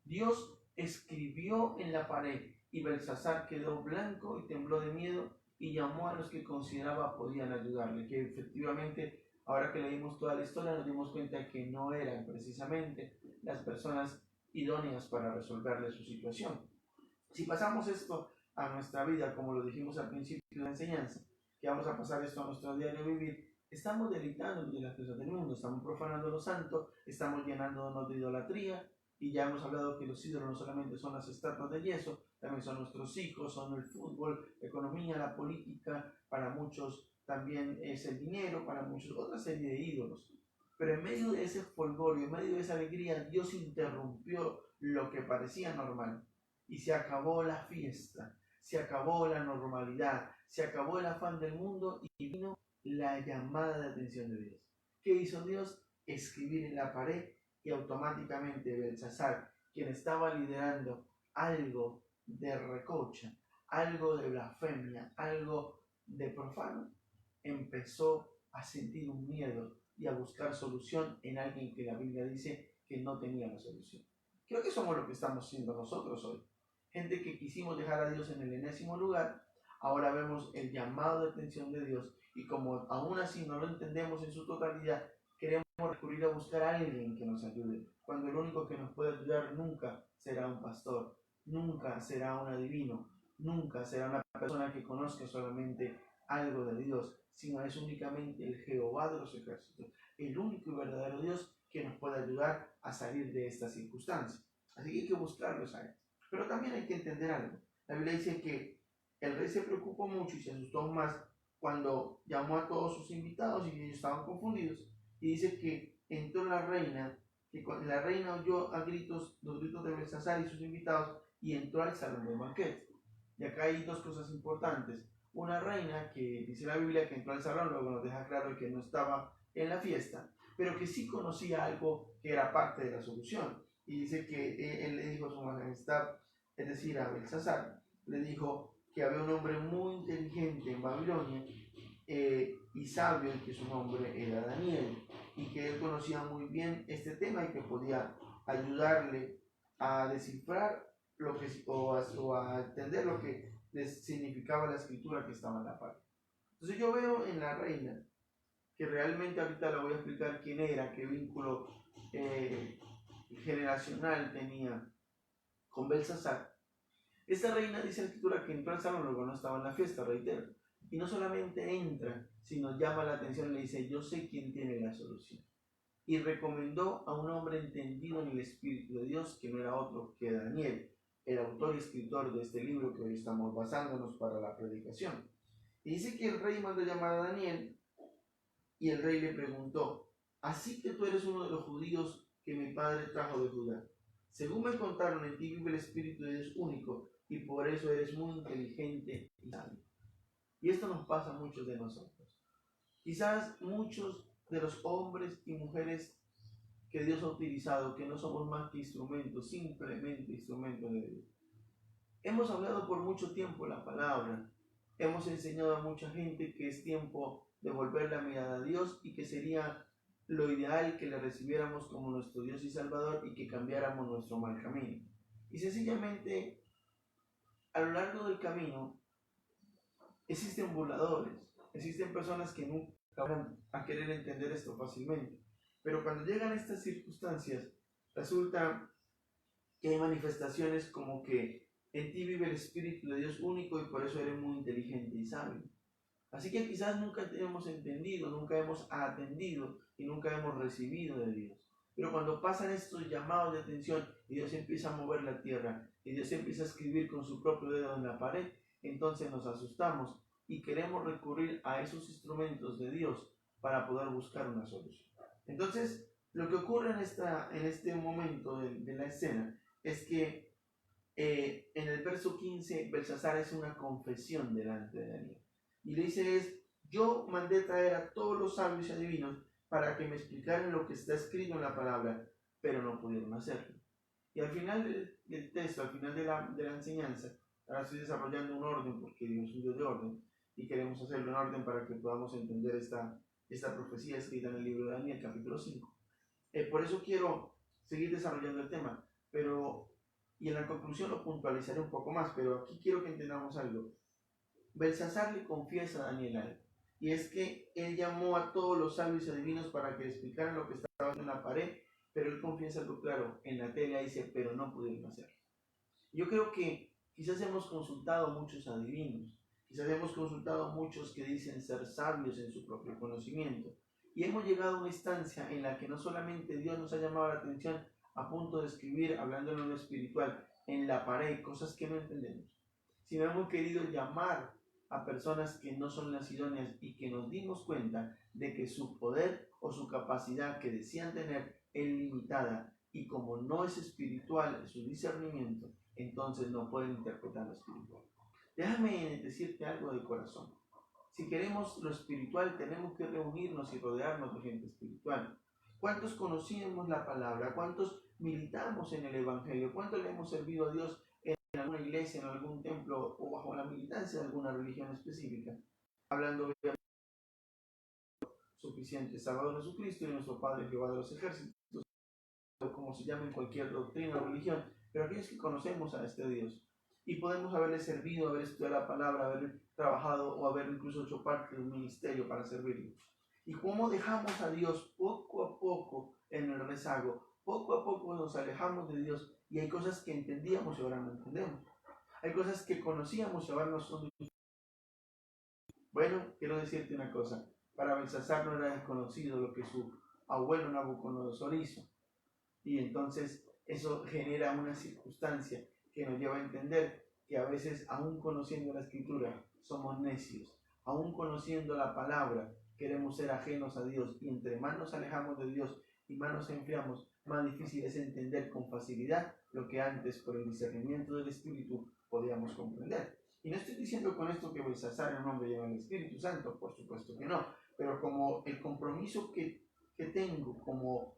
Dios escribió en la pared y Belsasar quedó blanco y tembló de miedo y llamó a los que consideraba podían ayudarle, que efectivamente, ahora que leímos toda la historia, nos dimos cuenta que no eran precisamente las personas idóneas para resolverle su situación. Si pasamos esto a nuestra vida, como lo dijimos al principio de la enseñanza, que vamos a pasar esto a nuestro diario vivir, estamos deleitándonos de las cosas del mundo, estamos profanando lo santo, estamos llenándonos de idolatría, y ya hemos hablado que los ídolos no solamente son las estatuas de yeso, también son nuestros hijos, son el fútbol, la economía, la política, para muchos también es el dinero, para muchos otra serie de ídolos. Pero en medio de ese folgorio, en medio de esa alegría, Dios interrumpió lo que parecía normal y se acabó la fiesta, se acabó la normalidad, se acabó el afán del mundo y vino la llamada de atención de Dios. ¿Qué hizo Dios? Escribir en la pared y automáticamente Belsasar, quien estaba liderando algo de recocha, algo de blasfemia, algo de profano, empezó a sentir un miedo y a buscar solución en alguien que la Biblia dice que no tenía la solución. Creo que somos lo que estamos siendo nosotros hoy. Gente que quisimos dejar a Dios en el enésimo lugar, ahora vemos el llamado de atención de Dios y como aún así no lo entendemos en su totalidad, queremos recurrir a buscar a alguien que nos ayude, cuando el único que nos puede ayudar nunca será un pastor, nunca será un adivino, nunca será una persona que conozca solamente algo de Dios, sino es únicamente el Jehová de los ejércitos, el único y verdadero Dios que nos puede ayudar a salir de esta circunstancia. Así que hay que buscarlos a él. Pero también hay que entender algo. La Biblia dice que el rey se preocupó mucho y se asustó más cuando llamó a todos sus invitados y ellos estaban confundidos. Y dice que entró la reina, que la reina oyó a los gritos de Belsasar y sus invitados y entró al salón del banquete. Y acá hay dos cosas importantes. Una reina que dice la Biblia que entró al salón, luego nos deja claro que no estaba en la fiesta, pero que sí conocía algo que era parte de la solución. Y dice que él le dijo a su majestad, es decir, a Belsasar, le dijo que había un hombre muy inteligente en Babilonia y sabio, y que su nombre era Daniel, y que él conocía muy bien este tema y que podía ayudarle a descifrar lo que, o a entender lo que les significaba la escritura que estaba en la parte. Entonces yo veo en la reina, que realmente ahorita le voy a explicar quién era, qué vínculo generacional tenía con Belsasar. Esta reina dice la escritura que entró al salón, luego no estaba en la fiesta, reitero. Y no solamente entra, sino llama la atención y le dice, yo sé quién tiene la solución. Y recomendó a un hombre entendido en el Espíritu de Dios, que no era otro que Daniel, el autor y escritor de este libro que hoy estamos basándonos para la predicación. Y dice que el rey mandó llamar a Daniel y el rey le preguntó, así que tú eres uno de los judíos que mi padre trajo de Judá. Según me contaron, en ti vive el Espíritu de Dios único y por eso eres muy inteligente y sabio. Y esto nos pasa a muchos de nosotros. Quizás muchos de los hombres y mujeres que Dios ha utilizado, que no somos más que instrumentos, simplemente instrumentos de Dios. Hemos hablado por mucho tiempo la palabra, hemos enseñado a mucha gente que es tiempo de volver la mirada a Dios y que sería lo ideal que le recibiéramos como nuestro Dios y Salvador y que cambiáramos nuestro mal camino. Y sencillamente, a lo largo del camino, existen burladores, existen personas que nunca van a querer entender esto fácilmente. Pero cuando llegan estas circunstancias, resulta que hay manifestaciones como que en ti vive el Espíritu de Dios único y por eso eres muy inteligente y sabio. Así que quizás nunca hemos entendido, nunca hemos atendido y nunca hemos recibido de Dios. Pero cuando pasan estos llamados de atención y Dios empieza a mover la tierra, y Dios empieza a escribir con su propio dedo en la pared, entonces nos asustamos y queremos recurrir a esos instrumentos de Dios para poder buscar una solución. Entonces, lo que ocurre en este momento de la escena es que en el verso 15, Belsasar es una confesión delante de Daniel. Y le dice yo mandé traer a todos los sabios y adivinos para que me explicaran lo que está escrito en la palabra, pero no pudieron hacerlo. Y al final del texto, al final de la enseñanza, ahora estoy desarrollando un orden porque Dios es un Dios de orden y queremos hacerlo en orden para que podamos entender esta profecía escrita en el libro de Daniel, capítulo 5. Por eso quiero seguir desarrollando el tema, y en la conclusión lo puntualizaré un poco más, pero aquí quiero que entendamos algo. Belsasar le confiesa a Daniel algo, y es que él llamó a todos los sabios y adivinos para que le explicaran lo que estaba en la pared, pero él confiesa algo claro, en la tela dice, pero no pudieron hacerlo. Yo creo que quizás hemos consultado a muchos adivinos, quizás hemos consultado a muchos que dicen ser sabios en su propio conocimiento, y hemos llegado a una instancia en la que no solamente Dios nos ha llamado la atención a punto de escribir, hablando en lo espiritual, en la pared, cosas que no entendemos, sino hemos querido llamar a personas que no son las idóneas y que nos dimos cuenta de que su poder o su capacidad que decían tener es limitada, y como no es espiritual su discernimiento, entonces no pueden interpretar lo espiritual. Déjame decirte algo de corazón. Si queremos lo espiritual, tenemos que reunirnos y rodearnos de gente espiritual. ¿Cuántos conocíamos la palabra? ¿Cuántos militamos en el Evangelio? ¿Cuántos le hemos servido a Dios en alguna iglesia, en algún templo o bajo la militancia de alguna religión específica? Hablando de suficiente, Salvador Jesucristo y nuestro Padre Jehová de los ejércitos, como se llama en cualquier doctrina o religión, pero aquellos que conocemos a este Dios y podemos haberle servido, haber estudiado la palabra, haber trabajado o haber incluso hecho parte de un ministerio para servirle. Y cómo dejamos a Dios poco a poco en el rezago, poco a poco nos alejamos de Dios, y hay cosas que entendíamos y ahora no entendemos. Hay cosas que conocíamos y ahora no son. Bueno, quiero decirte una cosa, para Belsasar no era desconocido lo que su abuelo Nabucodonosor hizo. Y entonces eso genera una circunstancia que nos lleva a entender que a veces, aún conociendo la escritura, somos necios. Aún conociendo la palabra, queremos ser ajenos a Dios, y entre más nos alejamos de Dios y más nos enfriamos, más difícil es entender con facilidad lo que antes, por el discernimiento del Espíritu, podíamos comprender. Y no estoy diciendo con esto que Belsasar en nombre lleva el Espíritu Santo, por supuesto que no, pero como el compromiso que tengo como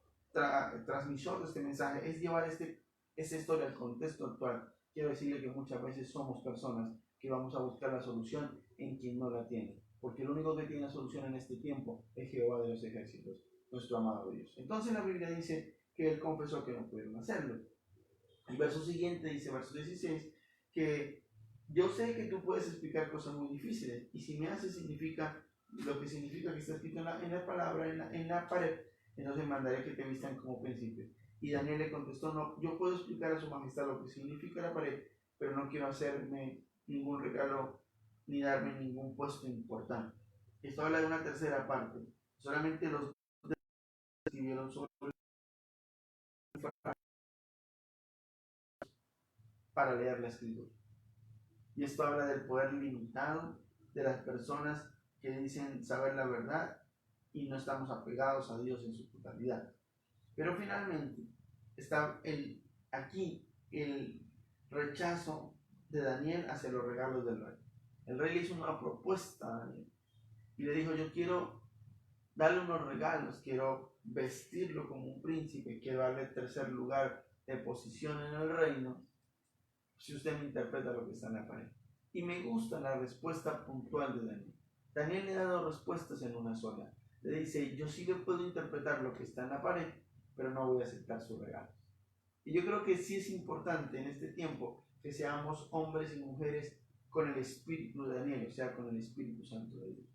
transmisor de este mensaje es llevar esta historia al contexto actual, quiero decirle que muchas veces somos personas que vamos a buscar la solución en quien no la tiene, porque el único que tiene la solución en este tiempo es Jehová de los ejércitos, nuestro amado Dios. Entonces la Biblia dice que él confesó que no pudieron hacerlo. El verso siguiente dice, verso 16, que yo sé que tú puedes explicar cosas muy difíciles, y si me haces significa lo que significa que está escrito en la palabra, en la pared, entonces mandaré que te vistan como príncipe. Y Daniel le contestó, no, yo puedo explicar a su majestad lo que significa la pared, pero no quiero hacerme ningún regalo ni darme ningún puesto importante. Esto habla de una tercera parte. Solamente los escribieron sobre para leer la escritura. Y esto habla del poder limitado de las personas que dicen saber la verdad y no estamos apegados a Dios en su totalidad. Pero finalmente está aquí el rechazo de Daniel hacia los regalos del rey. El rey le hizo una propuesta a Daniel y le dijo, yo quiero darle unos regalos, quiero vestirlo como un príncipe, quiero darle tercer lugar de posición en el reino, si usted me interpreta lo que está en la pared. Y me gusta la respuesta puntual de Daniel. Daniel le da dos respuestas en una sola. Le dice, yo sí le puedo interpretar lo que está en la pared, pero no voy a aceptar sus regalos. Y yo creo que sí es importante en este tiempo que seamos hombres y mujeres con el espíritu de Daniel, o sea, con el Espíritu Santo de Dios,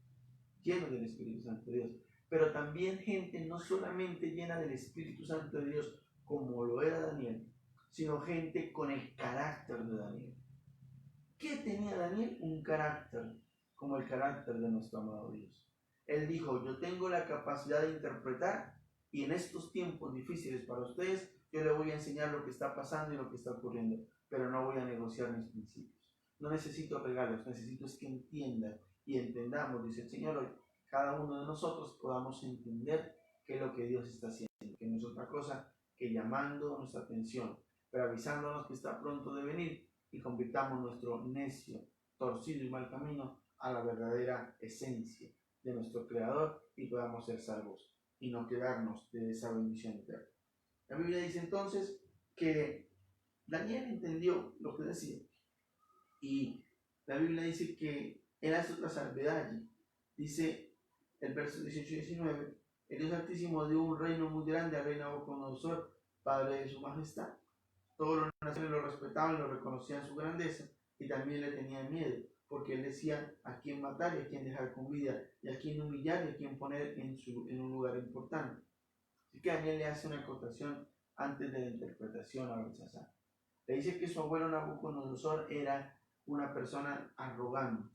llenos del Espíritu Santo de Dios, pero también gente no solamente llena del Espíritu Santo de Dios como lo era Daniel, sino gente con el carácter de Daniel. ¿Qué tenía Daniel? Un carácter como el carácter de nuestro amado Dios. Él dijo, yo tengo la capacidad de interpretar, y en estos tiempos difíciles para ustedes Yo le voy a enseñar lo que está pasando y lo que está ocurriendo, pero no voy a negociar mis principios. No necesito regalos, necesito es que entiendan y entendamos, dice el Señor, hoy cada uno de nosotros podamos entender qué es lo que Dios está haciendo, que no es otra cosa que llamando nuestra atención, pero avisándonos que está pronto de venir y convirtamos nuestro necio, torcido y mal camino a la verdadera esencia de nuestro Creador y podamos ser salvos y no quedarnos de esa bendición eterna. La Biblia dice entonces que Daniel entendió lo que decía y la Biblia dice que él hace otra salvedad allí. Dice el verso 18 y 19, el Dios Altísimo dio un reino muy grande al rey Nabucodonosor, padre de su majestad. Todos los naciones lo respetaban y lo reconocían su grandeza y también le tenían miedo, porque él decía a quién matar y a quién dejar con vida, y a quién humillar y a quién poner en un lugar importante. Así que Daniel le hace una acotación antes de la interpretación a Belsasar. Le dice que su abuelo Nabucodonosor era una persona arrogante,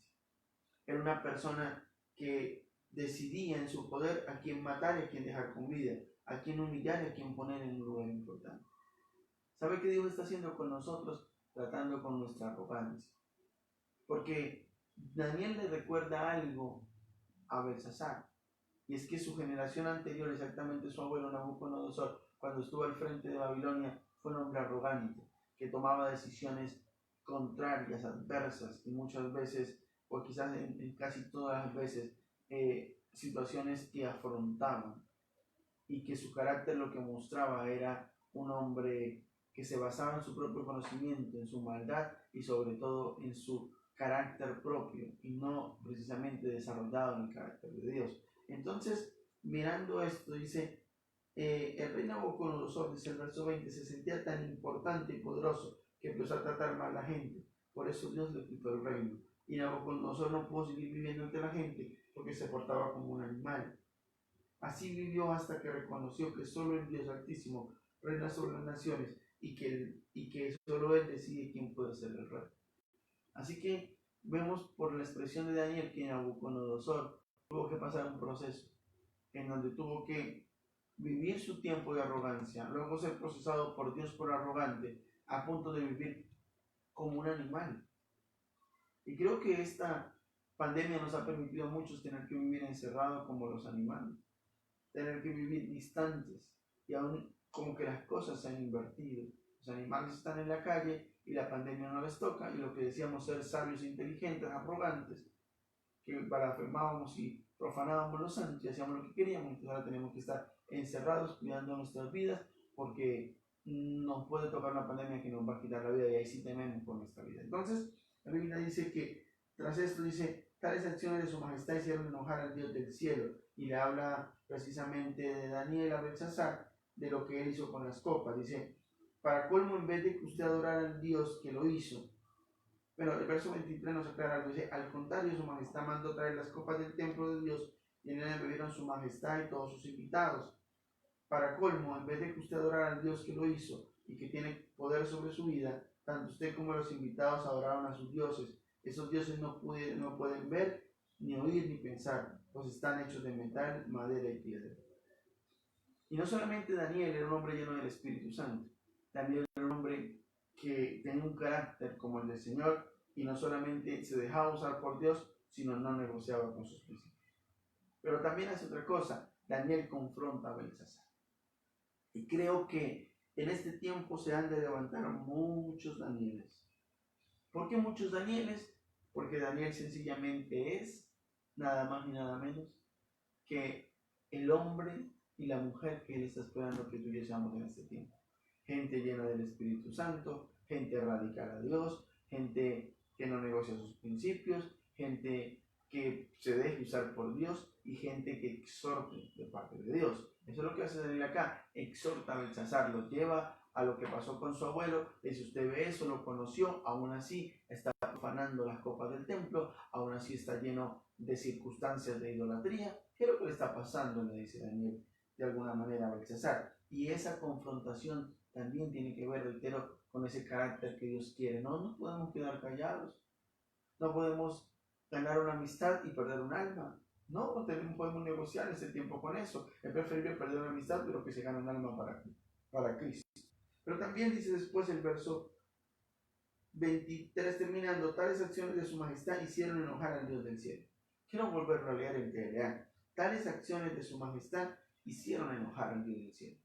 era una persona que decidía en su poder a quién matar y a quién dejar con vida, a quién humillar y a quién poner en un lugar importante. ¿Sabe qué Dios está haciendo con nosotros? Tratando con nuestra arrogancia. Porque Daniel le recuerda algo a Belsasar, y es que su generación anterior, exactamente su abuelo Nabucodonosor, cuando estuvo al frente de Babilonia, fue un hombre arrogante, que tomaba decisiones contrarias, adversas, y muchas veces, o quizás en casi todas las veces, situaciones que afrontaban, y que su carácter lo que mostraba era un hombre que se basaba en su propio conocimiento, en su maldad y sobre todo en su carácter propio y no precisamente desarrollado en el carácter de Dios. Entonces, mirando esto, dice, el rey Nabucodonosor, dice el verso 20, se sentía tan importante y poderoso que empezó a tratar mal a la gente. Por eso Dios le quitó el reino. Y Nabucodonosor no pudo seguir viviendo entre la gente porque se portaba como un animal. Así vivió hasta que reconoció que solo el Dios Altísimo reina sobre las naciones y que solo Él decide quién puede ser el rey. Así que vemos por la expresión de Daniel que Nabucodonosor tuvo que pasar un proceso en donde tuvo que vivir su tiempo de arrogancia, luego ser procesado por Dios por arrogante, a punto de vivir como un animal. Y creo que esta pandemia nos ha permitido a muchos tener que vivir encerrados como los animales, tener que vivir distantes, y aún como que las cosas se han invertido. Los animales están en la calle y la pandemia no les toca, y lo que decíamos ser sabios e inteligentes, arrogantes, que blasfemábamos y profanábamos los santos y hacíamos lo que queríamos, entonces ahora tenemos que estar encerrados cuidando nuestras vidas porque nos puede tocar una pandemia que nos va a quitar la vida y ahí sí tememos por nuestra vida. Entonces, la Biblia dice que tras esto dice, tales acciones de su majestad hicieron enojar al Dios del cielo, y le habla precisamente de Daniel a Belsasar, de lo que él hizo con las copas. Dice, para colmo, en vez de que usted adorara al Dios que lo hizo, pero el verso 23 nos aclara algo, dice, al contrario, su majestad mandó traer las copas del templo de Dios, y en ellas bebieron su majestad y todos sus invitados. Para colmo, en vez de que usted adorara al Dios que lo hizo y que tiene poder sobre su vida, tanto usted como los invitados adoraron a sus dioses. Esos dioses no pueden ver, ni oír, ni pensar, pues están hechos de metal, madera y piedra. Y no solamente Daniel era un hombre lleno del Espíritu Santo, Daniel era un hombre que tenía un carácter como el del Señor, y no solamente se dejaba usar por Dios, sino no negociaba con sus principios. Pero también hace otra cosa, Daniel confronta a Belsasar. Y creo que en este tiempo se han de levantar muchos Danieles. ¿Por qué muchos Danieles? Porque Daniel sencillamente es nada más y nada menos que el hombre y la mujer que Él está esperando que tú y yo seamos en este tiempo. Gente llena del Espíritu Santo, gente radical a Dios, gente que no negocia sus principios, gente que se deje usar por Dios y gente que exhorte de parte de Dios. Eso es lo que hace Daniel acá, exhorta a Belsasar, lo lleva a lo que pasó con su abuelo, y si usted ve eso, lo conoció, aún así está profanando las copas del templo, aún así está lleno de circunstancias de idolatría. ¿Qué es lo que le está pasando?, le dice Daniel de alguna manera a Belsasar. Y esa confrontación también tiene que ver, reitero, con ese carácter que Dios quiere. No podemos quedar callados, no podemos ganar una amistad y perder un alma. No podemos negociar ese tiempo con eso. Es preferible perder una amistad pero que se gane un alma para Cristo. Pero también dice después el verso 23 terminando, tales acciones de su majestad hicieron enojar al Dios del cielo. Quiero volverlo a leer en TLA. Tales acciones de su majestad hicieron enojar al Dios del cielo.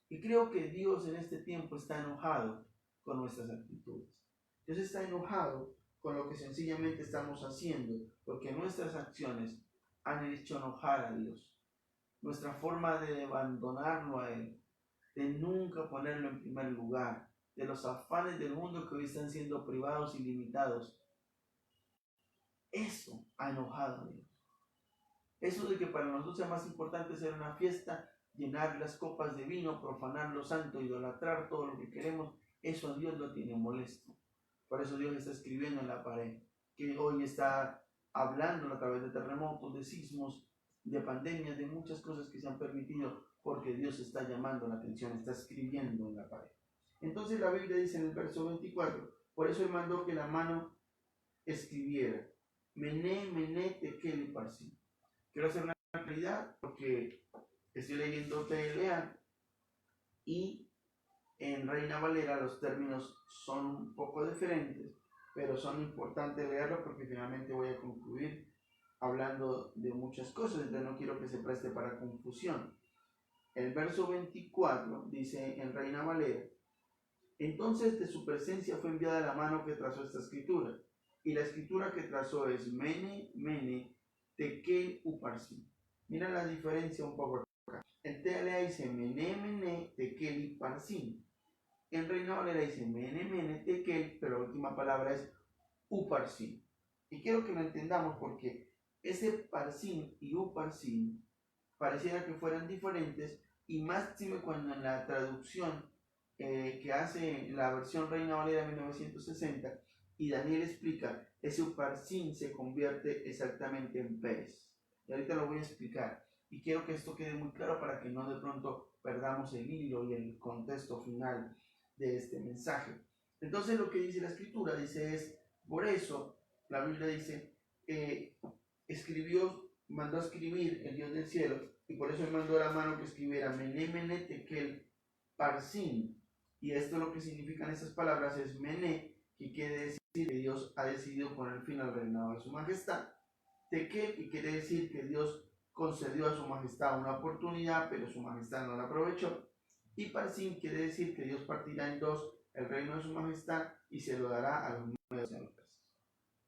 Y creo que Dios en este tiempo está enojado con nuestras actitudes. Dios está enojado con lo que sencillamente estamos haciendo, porque nuestras acciones han hecho enojar a Dios. Nuestra forma de abandonarlo a Él, de nunca ponerlo en primer lugar, de los afanes del mundo que hoy están siendo privados y limitados, eso ha enojado a Dios. Eso de que para nosotros sea más importante hacer una fiesta, llenar las copas de vino, profanar lo santo, idolatrar todo lo que queremos, eso a Dios lo tiene molesto. Por eso Dios está escribiendo en la pared, que hoy está hablando a través de terremotos, de sismos, de pandemias, de muchas cosas que se han permitido, porque Dios está llamando la atención, está escribiendo en la pared. Entonces la Biblia dice en el verso 24, por eso Él mandó que la mano escribiera, Mené, Mené, Tekel y Parsim. Quiero hacer una claridad porque estoy leyendo TLA y en Reina Valera los términos son un poco diferentes, pero son importantes leerlos porque finalmente voy a concluir hablando de muchas cosas, entonces no quiero que se preste para confusión. El verso 24 dice en Reina Valera, entonces de su presencia fue enviada la mano que trazó esta escritura, y la escritura que trazó es Mene, Mene, Tekel, Uparsin. Mira la diferencia un poco acá. En TLA dice Mene, Mene, Tekel y Parsin. En Reina Valera dice Mene, Mene, Tekel, pero la última palabra es Uparsin. Y quiero que lo entendamos porque ese Parsin y Uparsin pareciera que fueran diferentes, y más cuando en la traducción que hace la versión Reina Valera de 1960, y Daniel explica, ese Uparsin se convierte exactamente en Pérez. Y ahorita lo voy a explicar. Y quiero que esto quede muy claro para que no de pronto perdamos el hilo y el contexto final de este mensaje. Entonces lo que dice la escritura, dice es, por eso la Biblia dice, mandó a escribir el Dios del cielo, y por eso él mandó a la mano que escribiera Mené, Mené, Tekel, Parsin. Y esto lo que significan estas palabras es Mené, que quiere decir que Dios ha decidido poner fin al reinado de su majestad. Tekel, que quiere decir que Dios concedió a su majestad una oportunidad, pero su majestad no la aprovechó. Y Parsin quiere decir que Dios partirá en dos el reino de su majestad y se lo dará a los nuevos persas.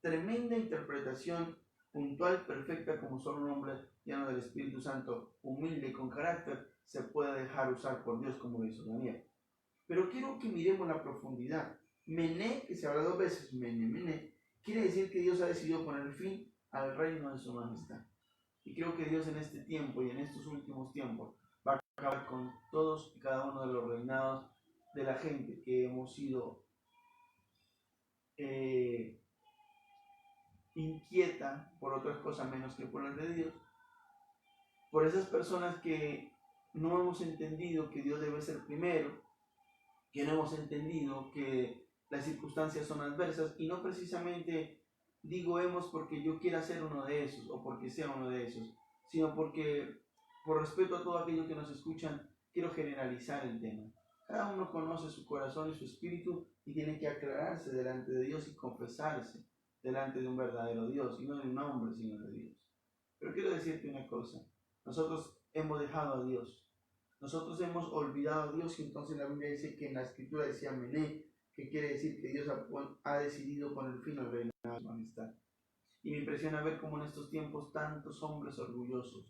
Tremenda interpretación puntual, perfecta, como solo un hombre lleno del Espíritu Santo, humilde y con carácter, se puede dejar usar por Dios como lo hizo Daniel. Pero quiero que miremos la profundidad. Mené, que se habla dos veces, Mené, Mené, quiere decir que Dios ha decidido poner fin al reino de su majestad. Y creo que Dios en este tiempo y en estos últimos tiempos va a acabar con todos y cada uno de los reinados de la gente que hemos sido inquieta por otras cosas menos que por las de Dios, por esas personas que no hemos entendido que Dios debe ser primero, que no hemos entendido que las circunstancias son adversas, y no precisamente digo hemos porque yo quiera ser uno de esos o porque sea uno de esos, sino porque por respeto a todo aquello que nos escuchan, quiero generalizar el tema. Cada uno conoce su corazón y su espíritu y tiene que aclararse delante de Dios y confesarse delante de un verdadero Dios, y no de un hombre, sino de Dios. Pero quiero decirte una cosa, nosotros hemos dejado a Dios, nosotros hemos olvidado a Dios, y entonces la Biblia dice que en la escritura decía Mené, que quiere decir que Dios ha decidido poner fin al reino de su majestad. Y me impresiona ver cómo en estos tiempos tantos hombres orgullosos,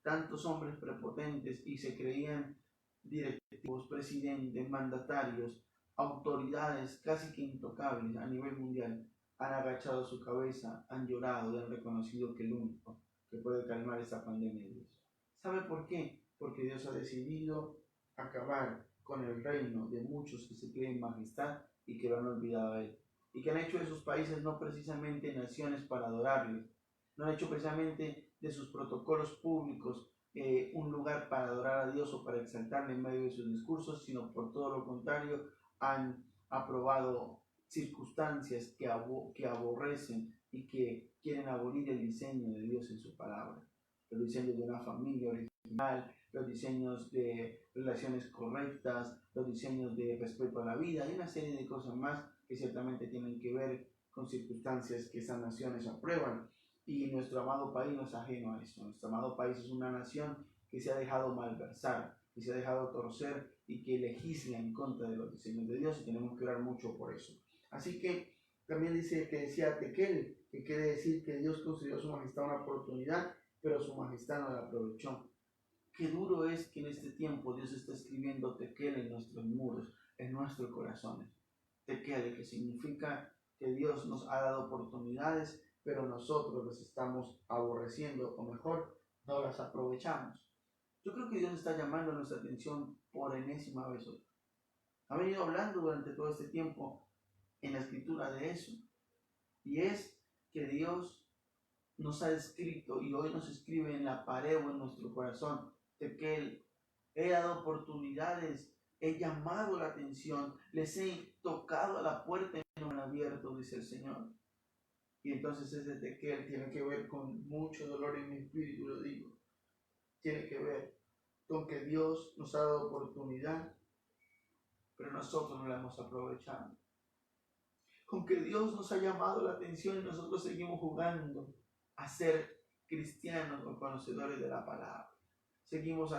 tantos hombres prepotentes y se creían directivos, presidentes, mandatarios, autoridades casi que intocables a nivel mundial, han agachado su cabeza, han llorado y han reconocido que el único que puede calmar esta pandemia es Dios. ¿Sabe por qué? Porque Dios ha decidido acabar con el reino de muchos que se creen majestad y que lo han olvidado a Él, y que han hecho de sus países no precisamente naciones para adorarle, no han hecho precisamente de sus protocolos públicos un lugar para adorar a Dios o para exaltarle en medio de sus discursos, sino por todo lo contrario, han aprobado circunstancias que aborrecen y que quieren abolir el diseño de Dios en su palabra. los diseños de una familia original, los diseños de relaciones correctas, los diseños de respeto a la vida y una serie de cosas más que ciertamente tienen que ver con circunstancias que esas naciones aprueban. Y nuestro amado país no es ajeno a eso. Nuestro amado país es una nación que se ha dejado malversar, que se ha dejado torcer y que legisla en contra de los diseños de Dios, y tenemos que orar mucho por eso. Así que también dice que decía Tequel, que quiere decir que Dios concedió a su majestad una oportunidad, pero su majestad no la aprovechó. Qué duro es que en este tiempo Dios está escribiendo Tequel en nuestros muros, en nuestros corazones. Tequel, que significa que Dios nos ha dado oportunidades, pero nosotros las estamos aborreciendo, o mejor, no las aprovechamos. Yo creo que Dios está llamando nuestra atención por enésima vez hoy. Ha venido hablando durante todo este tiempo en la escritura de eso. Y es que Dios nos ha escrito y hoy nos escribe en la pared o en nuestro corazón de que Él he dado oportunidades, he llamado la atención, les he tocado a la puerta y no han abierto, dice el Señor. Y entonces ese Tequel tiene que ver con mucho dolor en mi espíritu, lo digo. Tiene que ver con que Dios nos ha dado oportunidad, pero nosotros no la hemos aprovechado. Con que Dios nos ha llamado la atención y nosotros seguimos jugando a ser cristianos o conocedores de la palabra. Seguimos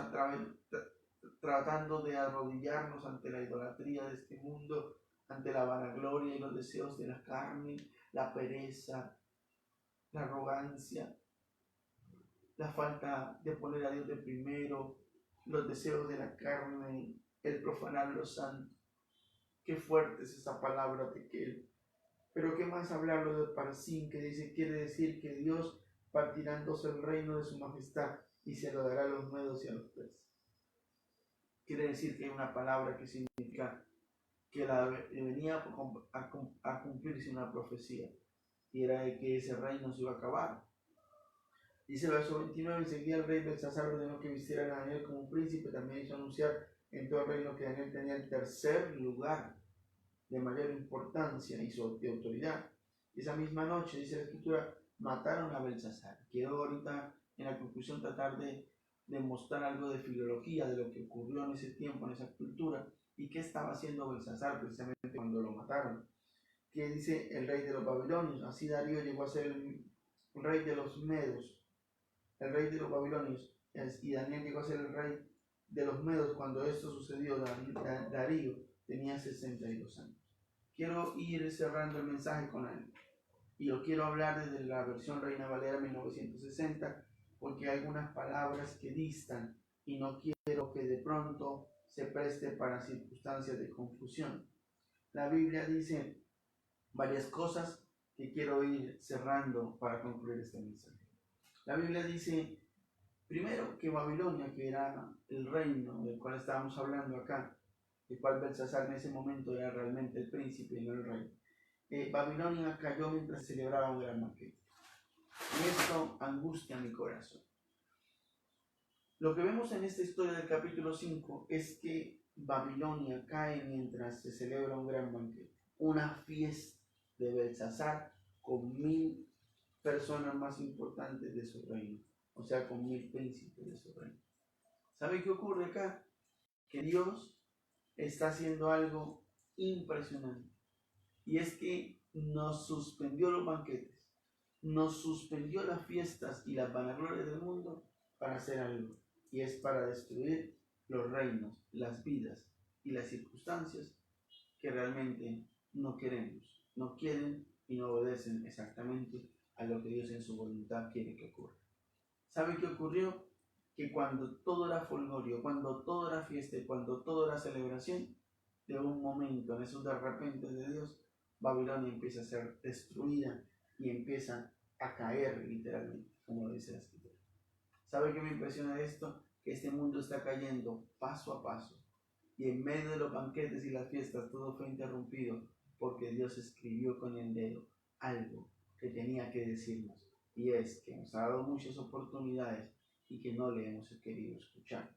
tratando de arrodillarnos ante la idolatría de este mundo, ante la vanagloria y los deseos de la carne, la pereza, la arrogancia, la falta de poner a Dios de primero, los deseos de la carne, el profanar lo santo. Qué fuerte es esa palabra, Tequel. Pero qué más hablarlo de Parsim, que dice, quiere decir que Dios partirá en dos el reino de su majestad y se lo dará a los medos y a los persas. Quiere decir que hay una palabra que significa que venía a cumplirse una profecía, y era de que ese reino se iba a acabar. Dice el verso 29, enseguida el rey Belsasar ordenó que vistiera a Daniel como un príncipe. También hizo anunciar en todo el reino que Daniel tenía el tercer lugar de mayor importancia y de autoridad. Esa misma noche, dice la escritura, mataron a Belsasar. Quiero ahorita en la conclusión tratar de demostrar algo de filología de lo que ocurrió en ese tiempo, en esa cultura, y qué estaba haciendo Belsasar precisamente cuando lo mataron. Que dice el rey de los babilonios, así Darío llegó a ser el rey de los medos, el rey de los babilonios, y Daniel llegó a ser el rey de los medos cuando esto sucedió. Darío tenía 62 años. Quiero ir cerrando el mensaje con él, y yo quiero hablar desde la versión Reina Valera 1960, porque hay algunas palabras que distan y no quiero que de pronto se preste para circunstancias de confusión. La Biblia dice varias cosas que quiero ir cerrando para concluir este mensaje. La Biblia dice, primero, que Babilonia, que era el reino del cual estábamos hablando acá, el cual Belsasar en ese momento era realmente el príncipe y no el rey. Babilonia cayó mientras se celebraba un gran banquete. Y esto angustia mi corazón. Lo que vemos en esta historia del capítulo 5 es que Babilonia cae mientras se celebra un gran banquete. Una fiesta de Belsasar con 1000 personas más importantes de su reino. O sea, con 1000 príncipes de su reino. ¿Sabe qué ocurre acá? Que Dios está haciendo algo impresionante. Y es que nos suspendió los banquetes, nos suspendió las fiestas y las vanaglorias del mundo para hacer algo. Y es para destruir los reinos, las vidas y las circunstancias que realmente no queremos, no quieren y no obedecen exactamente a lo que Dios en su voluntad quiere que ocurra. ¿Sabe qué ocurrió? Que cuando todo era folgorio, cuando todo era fiesta y cuando todo era celebración, de un momento, en esos de repente de Dios, Babilonia empieza a ser destruida y empieza a caer literalmente, como lo dice la escritura. ¿Sabe qué me impresiona de esto? Que este mundo está cayendo paso a paso, y en medio de los banquetes y las fiestas todo fue interrumpido porque Dios escribió con el dedo algo que tenía que decirnos, y es que nos ha dado muchas oportunidades y que no le hemos querido escuchar.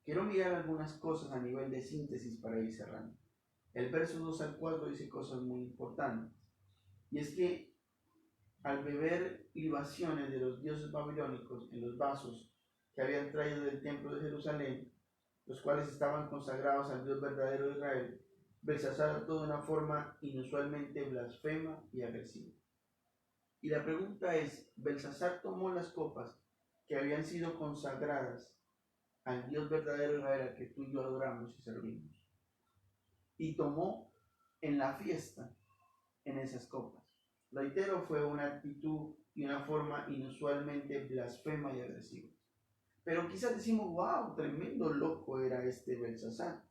Quiero mirar algunas cosas a nivel de síntesis para ir cerrando. El verso 2 al 4 dice cosas muy importantes, y es que al beber libaciones de los dioses babilónicos en los vasos que habían traído del templo de Jerusalén, los cuales estaban consagrados al Dios verdadero de Israel, Belsasar actuó de una forma inusualmente blasfema y agresiva. Y la pregunta es, Belsasar tomó las copas que habían sido consagradas al Dios verdadero de Israel, al que tú y yo adoramos y servimos, y tomó en la fiesta en esas copas. Reitero, fue una actitud y una forma inusualmente blasfema y agresiva. Pero quizás decimos, wow, tremendo loco era este Belsasar.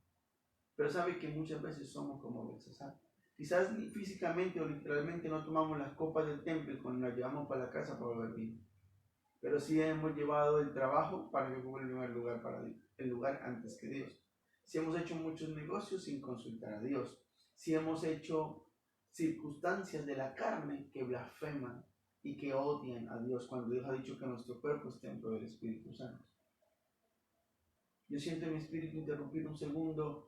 Pero sabe que muchas veces somos como Belsasar. Quizás físicamente o literalmente no tomamos las copas del templo y cuando las llevamos para la casa para beber vino. Pero sí hemos llevado el trabajo para que ocupe el lugar antes que Dios. Si hemos hecho muchos negocios sin consultar a Dios. Si hemos hecho circunstancias de la carne que blasfeman y que odian a Dios cuando Dios ha dicho que nuestro cuerpo es templo del Espíritu Santo. Yo siento en mi espíritu interrumpir un segundo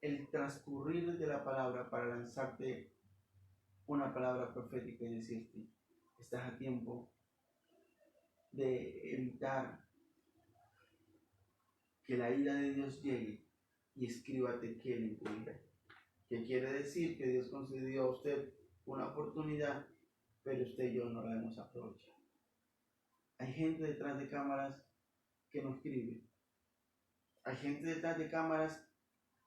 el transcurrir de la palabra para lanzarte una palabra profética y decirte, estás a tiempo de evitar que la ira de Dios llegue y escriba Tequel en tu vida. Que quiere decir que Dios concedió a usted una oportunidad, pero usted y yo no la hemos aprovechado. Hay gente detrás de cámaras que no escribe. Hay gente detrás de cámaras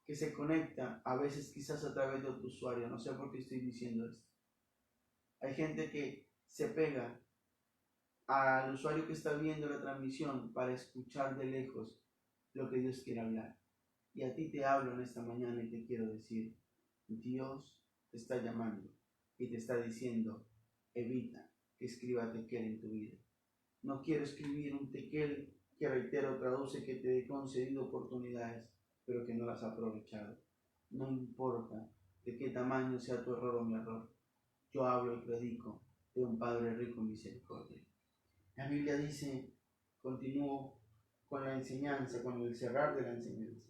que se conecta, a veces quizás a través de otro usuario. No sé por qué estoy diciendo esto. Hay gente que se pega al usuario que está viendo la transmisión para escuchar de lejos lo que Dios quiere hablar. Y a ti te hablo en esta mañana y te quiero decir, Dios te está llamando y te está diciendo, evita que escriba Tequel en tu vida. No quiero escribir un Tequel que, reitero, traduce que te he concedido oportunidades, pero que no las has aprovechado. No importa de qué tamaño sea tu error o mi error. Yo hablo y predico de un Padre rico en misericordia. La Biblia dice, continúo con la enseñanza, con el cerrar de la enseñanza,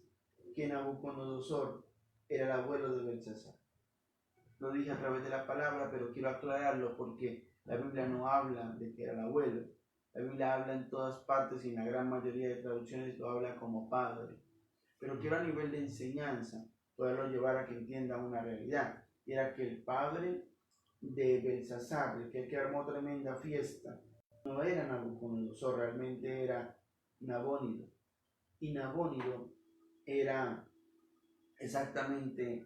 que Nabucodonosor era el abuelo de Belsasar. Lo dije a través de la palabra, pero quiero aclararlo porque la Biblia no habla de que era el abuelo. La Biblia habla en todas partes y en la gran mayoría de traducciones lo habla como padre. Pero quiero a nivel de enseñanza poderlo llevar a que entienda una realidad. Y era que el padre de Belsasar, el que armó tremenda fiesta, no era Nabucodonosor, realmente era Nabónido. Y Nabónido era exactamente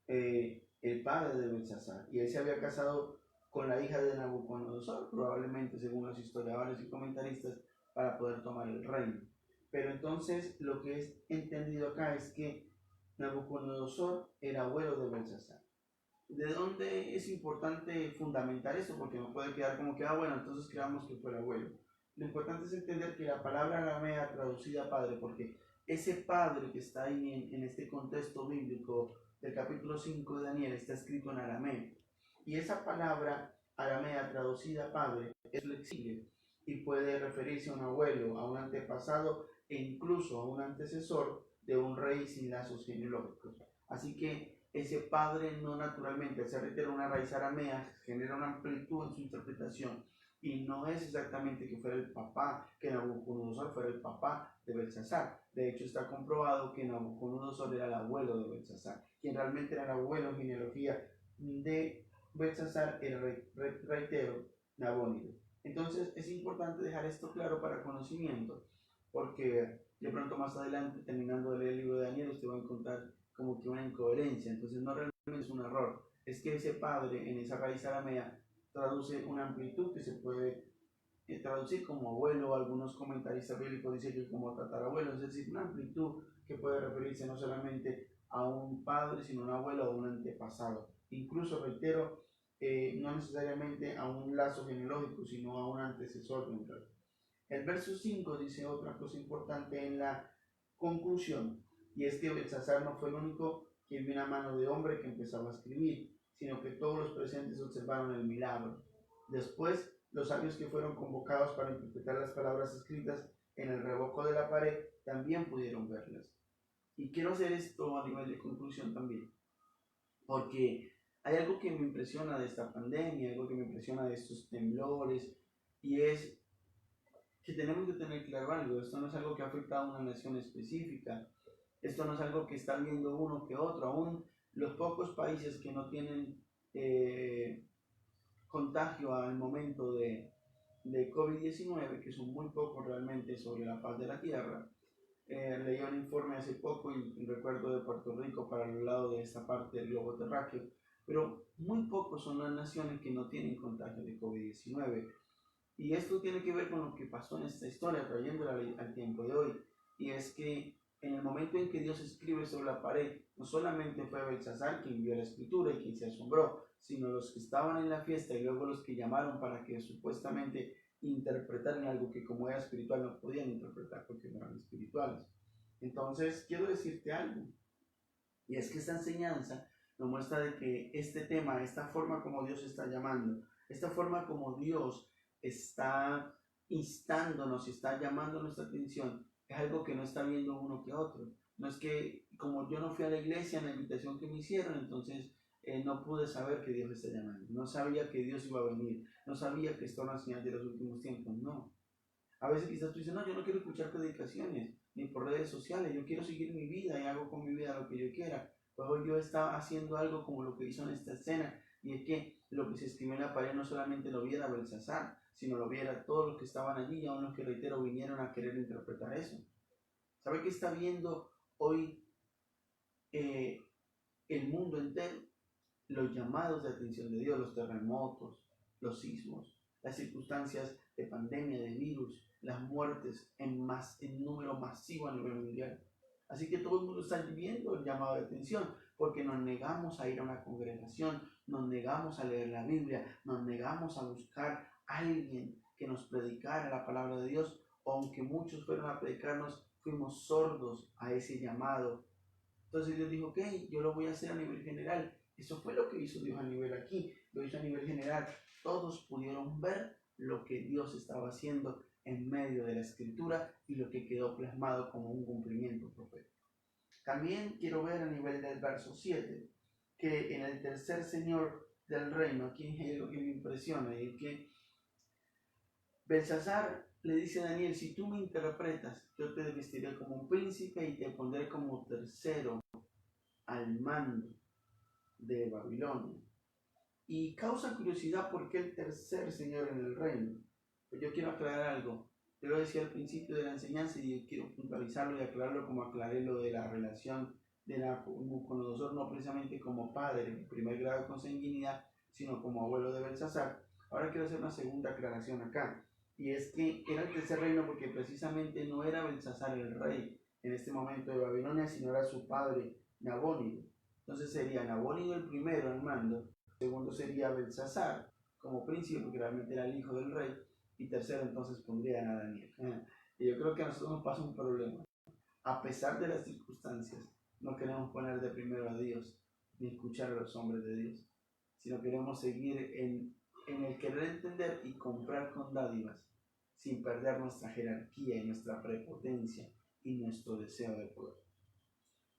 el padre de Belsasar. Y él se había casado con la hija de Nabucodonosor, probablemente según los historiadores y comentaristas, para poder tomar el reino. Pero entonces lo que es entendido acá es que Nabucodonosor era abuelo de Belsasar. ¿De dónde es importante fundamentar eso? Porque no puede quedar como que, bueno, entonces creamos que fue el abuelo. Lo importante es entender que la palabra aramea traducida padre, porque ese padre que está ahí en este contexto bíblico del capítulo 5 de Daniel está escrito en arameo. Y esa palabra aramea traducida padre es flexible y puede referirse a un abuelo, a un antepasado e incluso a un antecesor de un rey sin lazos genealógicos. Así que ese padre no naturalmente, al ser reitero una raíz aramea, genera una amplitud en su interpretación. Y no es exactamente que fuera el papá, que Nabucodonosor fuera el papá de Belsasar. De hecho, está comprobado que Nabucodonosor era el abuelo de Belsasar. Quien realmente era el abuelo en genealogía de Belsasar era, reitero, Nabónido. Entonces, es importante dejar esto claro para conocimiento, porque de pronto más adelante, terminando de leer el libro de Daniel, usted va a encontrar como que una incoherencia. Entonces, no realmente es un error. Es que ese padre en esa raíz aramea traduce una amplitud que se puede traducir como abuelo. Algunos comentaristas bíblicos dicen que como tatarabuelo, es decir, una amplitud que puede referirse no solamente a un padre, sino a un abuelo o a un antepasado. Incluso, reitero, no necesariamente a un lazo genealógico, sino a un antecesor de un rey. El verso 5 dice otra cosa importante en la conclusión, y es que Belsasar no fue el único que vio una mano de hombre que empezaba a escribir, sino que todos los presentes observaron el milagro. Después, los sabios que fueron convocados para interpretar las palabras escritas en el revoco de la pared también pudieron verlas. Y quiero hacer esto a nivel de conclusión también, porque Hay algo que me impresiona de esta pandemia, algo que me impresiona de estos temblores, y es que tenemos que tener claro algo. Esto no es algo que afecta a una nación específica, esto no es algo que está viendo uno que otro. Aún los pocos países que no tienen contagio al momento de COVID-19, que son muy pocos realmente sobre la faz de la Tierra. Leí un informe hace poco y recuerdo de Puerto Rico para el lado de esta parte del globo terráqueo, pero muy pocos son las naciones que no tienen contagio de COVID-19. Y esto tiene que ver con lo que pasó en esta historia, trayéndola al tiempo de hoy. Y es que en el momento en que Dios escribe sobre la pared, no solamente fue Belsasar quien vio la escritura y quien se asombró, sino los que estaban en la fiesta y luego los que llamaron para que supuestamente interpretaran algo que como era espiritual no podían interpretar porque no eran espirituales. Entonces, quiero decirte algo. Y es que esta enseñanza nos muestra de que este tema, esta forma como Dios está llamando, esta forma como Dios está instándonos y está llamando nuestra atención, es algo que no está viendo uno que otro. No es que como yo no fui a la iglesia en la invitación que me hicieron, entonces no pude saber que Dios me está llamando. No sabía que Dios iba a venir. No sabía que esto era una señal de los últimos tiempos. No. A veces quizás tú dices, no, yo no quiero escuchar predicaciones ni por redes sociales. Yo quiero seguir mi vida y hago con mi vida lo que yo quiera. Pues hoy yo estaba haciendo algo como lo que hizo en esta escena. Y es que lo que se escribió en la pared no solamente lo viera Belsasar, sino lo viera todos los que estaban allí y aún los que, reitero, vinieron a querer interpretar eso. ¿Sabe qué está viendo hoy el mundo entero? Los llamados de atención de Dios, los terremotos, los sismos, las circunstancias de pandemia, de virus, las muertes en número masivo a nivel mundial. Así que todo el mundo está viviendo el llamado de atención porque nos negamos a ir a una congregación, nos negamos a leer la Biblia, nos negamos a buscar a alguien que nos predicara la palabra de Dios, aunque muchos fueron a predicarnos, fuimos sordos a ese llamado. Entonces Dios dijo, ok, yo lo voy a hacer a nivel general. Eso fue lo que hizo Dios a nivel aquí, lo hizo a nivel general. Todos pudieron ver lo que Dios estaba haciendo en medio de la escritura y lo que quedó plasmado como un cumplimiento profético. También quiero ver a nivel del verso 7, que en el tercer señor del reino, aquí hay algo que me impresiona, y es que Belsasar le dice a Daniel, si tú me interpretas, yo te vestiré como un príncipe y te pondré como tercero al mando de Babilonia. Y causa curiosidad por qué el tercer señor en el reino. Pues yo quiero aclarar algo. Yo lo decía al principio de la enseñanza y quiero puntualizarlo y aclararlo como aclaré lo de la relación de Nabucodonosor, no precisamente como padre en primer grado de consanguinidad, sino como abuelo de Belsasar. Ahora quiero hacer una segunda aclaración acá. Y es que era el tercer reino porque precisamente no era Belsasar el rey en este momento de Babilonia, sino era su padre Nabónido. Entonces sería Nabónido el primero al mando, segundo sería Belsasar como príncipe, porque realmente era el hijo del rey, y tercero entonces pondrían a Daniel. Y yo creo que a nosotros nos pasa un problema. A pesar de las circunstancias, no queremos poner de primero a Dios, ni escuchar a los hombres de Dios, sino queremos seguir en el querer entender y comprar con dádivas, sin perder nuestra jerarquía y nuestra prepotencia y nuestro deseo de poder.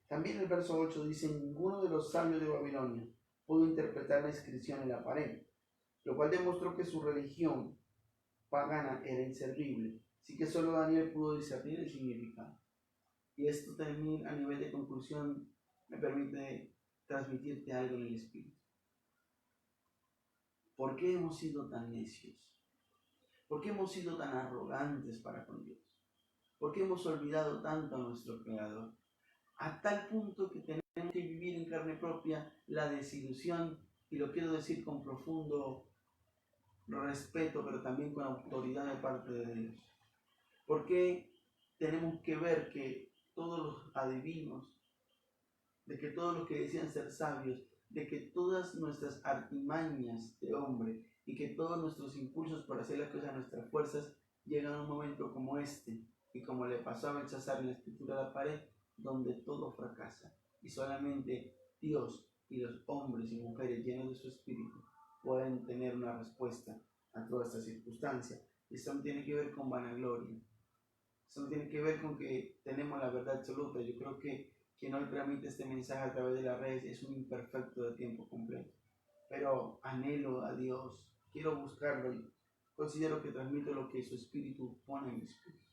También el verso 8 dice, ninguno de los sabios de Babilonia pudo interpretar la inscripción en la pared, lo cual demostró que su religión pagana era inservible, así que solo Daniel pudo discernir el significado. Y esto también a nivel de conclusión me permite transmitirte algo en el espíritu. ¿Por qué hemos sido tan necios? ¿Por qué hemos sido tan arrogantes para con Dios? ¿Por qué hemos olvidado tanto a nuestro Creador? A tal punto que tenemos que vivir en carne propia la desilusión, y lo quiero decir con profundo respeto, pero también con autoridad de parte de Dios. ¿Por qué tenemos que ver que todos los adivinos, de que todos los que decían ser sabios, de que todas nuestras artimañas de hombre y que todos nuestros impulsos para hacer las cosas a nuestras fuerzas llegan a un momento como este, y como le pasó a Belsasar en la escritura de la pared, donde todo fracasa y solamente Dios y los hombres y mujeres llenos de su espíritu pueden tener una respuesta a toda esta circunstancia? Esto no tiene que ver con vanagloria, esto no tiene que ver con que tenemos la verdad absoluta. Yo creo que quien hoy transmite este mensaje a través de las redes es un imperfecto de tiempo completo. pero anhelo a Dios, quiero buscarlo y considero que transmito lo que su espíritu pone en mi espíritu.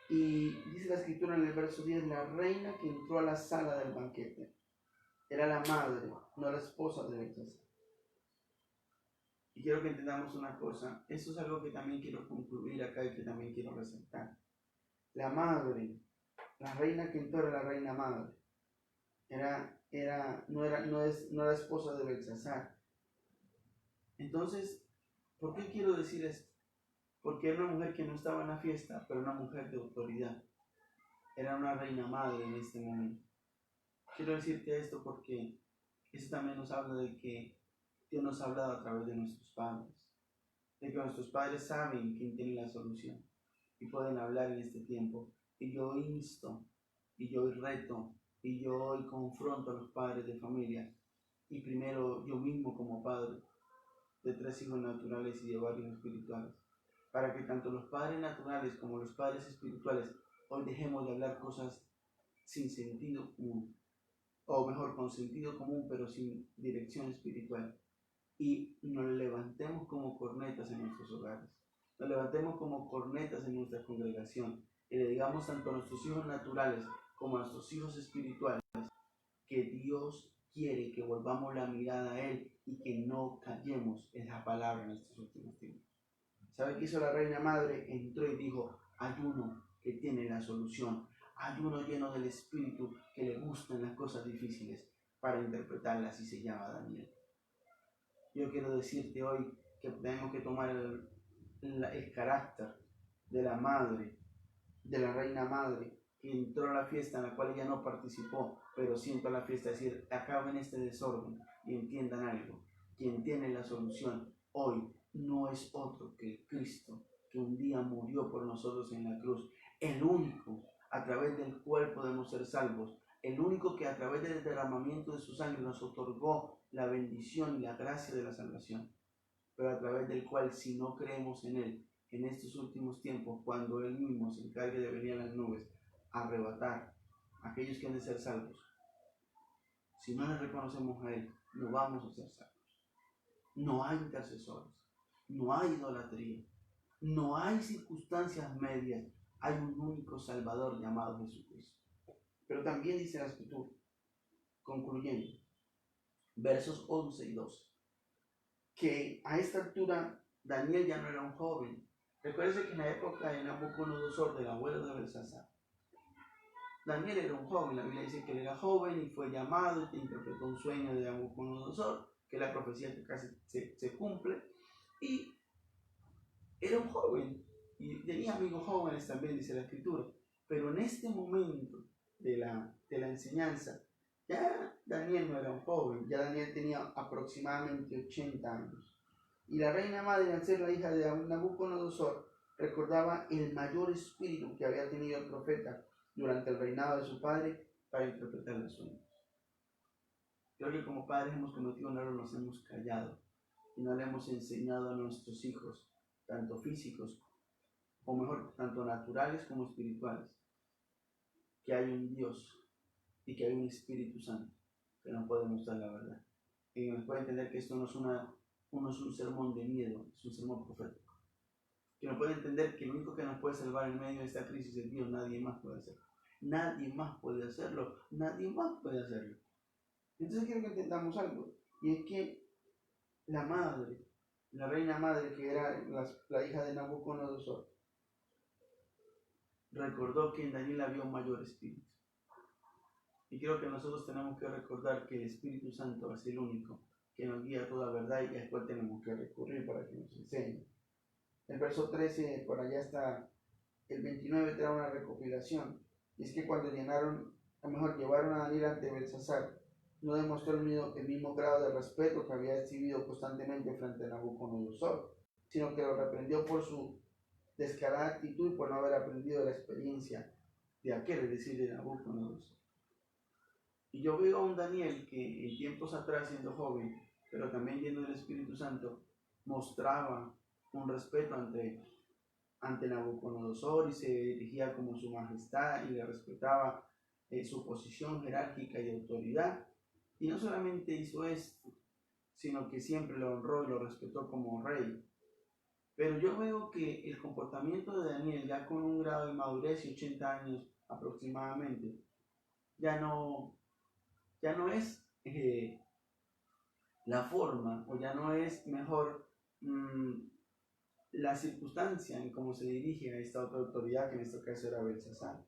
Y dice la escritura en el verso 10, la reina que entró a la sala del banquete era la madre, no la esposa de Belsasar. Y quiero que entendamos una cosa, esto es algo que también quiero concluir acá y que también quiero resaltar. La madre, la reina que entró era la reina madre, no era esposa de Belsasar. Entonces, ¿por qué quiero decir esto? Porque era una mujer que no estaba en la fiesta, pero una mujer de autoridad. Era una reina madre en este momento. Quiero decirte esto porque eso también nos habla de que Dios nos ha hablado a través de nuestros padres. De que nuestros padres saben quién tiene la solución y pueden hablar en este tiempo. Y yo insto, y yo reto, y yo confronto a los padres de familia. Y primero yo mismo como padre de 3 hijos naturales y de varios espirituales. Para que tanto los padres naturales como los padres espirituales hoy dejemos de hablar cosas sin sentido común, o mejor, con sentido común pero sin dirección espiritual, y nos levantemos como cornetas en nuestros hogares, nos levantemos como cornetas en nuestra congregación, y le digamos tanto a nuestros hijos naturales como a nuestros hijos espirituales que Dios quiere que volvamos la mirada a Él y que no callemos en la palabra en estos últimos tiempos. ¿Sabe qué hizo la reina madre? Entró y dijo, hay uno que tiene la solución, hay uno lleno del espíritu que le gustan las cosas difíciles para interpretarlas y se llama Daniel. Yo quiero decirte hoy que tenemos que tomar el carácter de la madre, de la reina madre, que entró a la fiesta en la cual ella no participó, pero siento la fiesta, decir, acaben este desorden y entiendan algo. Quien tiene la solución hoy no es otro que Cristo, que un día murió por nosotros en la cruz, el único a través del cual podemos ser salvos, el único que a través del derramamiento de su sangre nos otorgó la bendición y la gracia de la salvación, pero a través del cual, si no creemos en Él, en estos últimos tiempos, cuando Él mismo se encargue de venir a las nubes a arrebatar a aquellos que han de ser salvos, si no le reconocemos a Él, no vamos a ser salvos. No hay intercesores, no hay idolatría, no hay circunstancias medias, hay un único Salvador llamado Jesucristo. Pero también dice la Escritura, concluyendo, versos 11 y 12, que a esta altura Daniel ya no era un joven. Recuerden que en la época de Nabucodonosor, del abuelo de Belsasar, Daniel era un joven. La Biblia dice que él era joven y fue llamado y interpretó un sueño de Nabucodonosor, que es la profecía que casi se cumple, y era un joven y tenía amigos jóvenes también, dice la Escritura. Pero en este momento de la enseñanza, ya Daniel no era un joven, ya Daniel tenía aproximadamente 80 años. Y la reina madre, al ser la hija de Nabucodonosor, recordaba el mayor espíritu que había tenido el profeta durante el reinado de su padre para interpretar los sueños. Creo que como padres hemos cometido un error, nos hemos callado y no le hemos enseñado a nuestros hijos, tanto físicos, o mejor, tanto naturales como espirituales, que hay un Dios y que hay un Espíritu Santo que nos puede mostrar la verdad. Y nos puede entender que esto no es un sermón de miedo, es un sermón profético. Que nos puede entender que el único que nos puede salvar en medio de esta crisis es Dios, nadie más puede hacerlo. Nadie más puede hacerlo, nadie más puede hacerlo. Entonces quiero que entendamos algo, y es que la madre, la reina madre, que era la hija de Nabucodonosor, recordó que en Daniel había un mayor espíritu. Y creo que nosotros tenemos que recordar que el Espíritu Santo es el único que nos guía a toda verdad y al cual tenemos que recurrir para que nos enseñe. El verso 13, por allá está, el 29 trae una recopilación. Y es que cuando llevaron a Daniel ante Belsasar, no demostró el mismo grado de respeto que había exhibido constantemente frente a Nabucodonosor, sino que lo reprendió por su descarada actitud y por no haber aprendido la experiencia de aquel, es decir, de Nabucodonosor. Y yo veo a un Daniel que en tiempos atrás, siendo joven, pero también lleno del Espíritu Santo, mostraba un respeto ante Nabucodonosor y se dirigía como su majestad y le respetaba su posición jerárquica y de autoridad. Y no solamente hizo esto, sino que siempre lo honró y lo respetó como rey. Pero yo veo que el comportamiento de Daniel, ya con un grado de madurez y 80 años aproximadamente, ya no es la forma, o ya no es mejor la circunstancia en cómo se dirige a esta otra autoridad, que en este caso era Belsasar.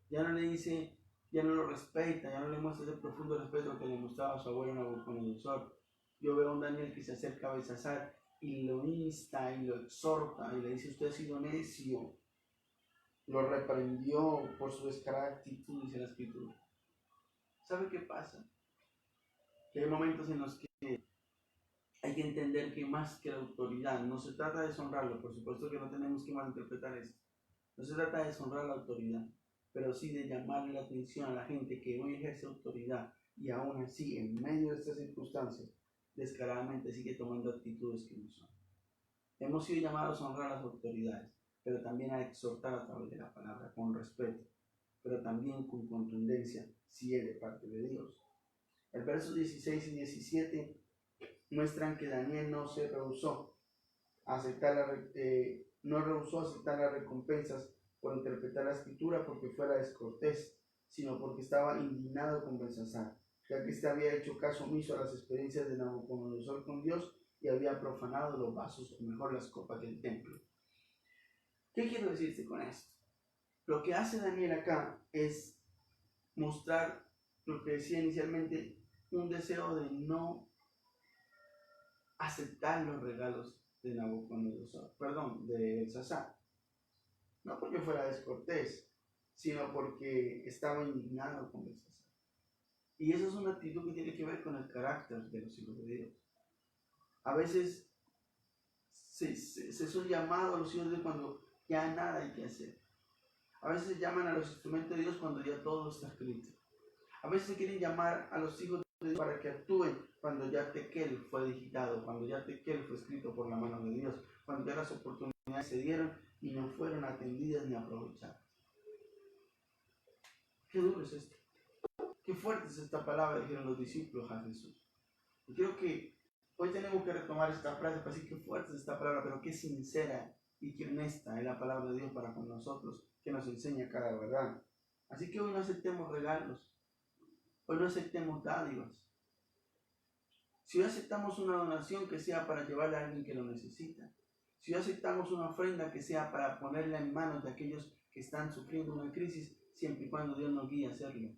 Ya no le dice, ya no lo respeta, ya no le muestra ese profundo respeto que le mostraba a su abuelo Nabucodonosor. Yo veo a un Daniel que se acerca a Belsasar y lo insta y lo exhorta y le dice: usted ha sido necio. Lo reprendió por su descarada actitud, dice la escritura. ¿Sabe qué pasa? Que hay momentos en los que hay que entender que más que la autoridad, no se trata de deshonrarlo, por supuesto que no tenemos que malinterpretar esto. No se trata de deshonrar la autoridad, pero sí de llamarle la atención a la gente que hoy ejerce autoridad y aún así, en medio de estas circunstancias, descaradamente sigue tomando actitudes que no son. Hemos sido llamados a honrar a las autoridades, pero también a exhortar a través de la palabra, con respeto, pero también con contundencia, si es de parte de Dios. El verso 16 y 17 muestran que Daniel no rehusó aceptar las recompensas por interpretar la escritura porque fuera descortés, sino porque estaba indignado con Belsasar, ya que éste había hecho caso omiso a las experiencias de Nabucodonosor con Dios y había profanado los vasos, o mejor las copas del templo. ¿Qué quiero decirte con esto? Lo que hace Daniel acá es mostrar lo que decía inicialmente, un deseo de no aceptar los regalos de Nabucodonosor, de Belsasar. No porque fuera descortés, sino porque estaba indignado con Belsasar. Y eso es una actitud que tiene que ver con el carácter de los hijos de Dios. A veces se son llamados a los hijos de Dios cuando ya nada hay que hacer. A veces se llaman a los instrumentos de Dios cuando ya todo está escrito. A veces se quieren llamar a los hijos de Dios para que actúen cuando ya Tequel fue digitado, cuando ya Tequel fue escrito por la mano de Dios, cuando ya las oportunidades se dieron y no fueron atendidas ni aprovechadas. Qué duro es esto. Qué fuerte es esta palabra, dijeron los discípulos a Jesús. Y creo que hoy tenemos que retomar esta frase para decir qué fuerte es esta palabra, pero qué sincera y qué honesta es la palabra de Dios para con nosotros, que nos enseña cada verdad. Así que hoy no aceptemos regalos, hoy no aceptemos dádivas. Si hoy aceptamos una donación, que sea para llevarle a alguien que lo necesita. Si hoy aceptamos una ofrenda, que sea para ponerla en manos de aquellos que están sufriendo una crisis, siempre y cuando Dios nos guíe a hacerlo.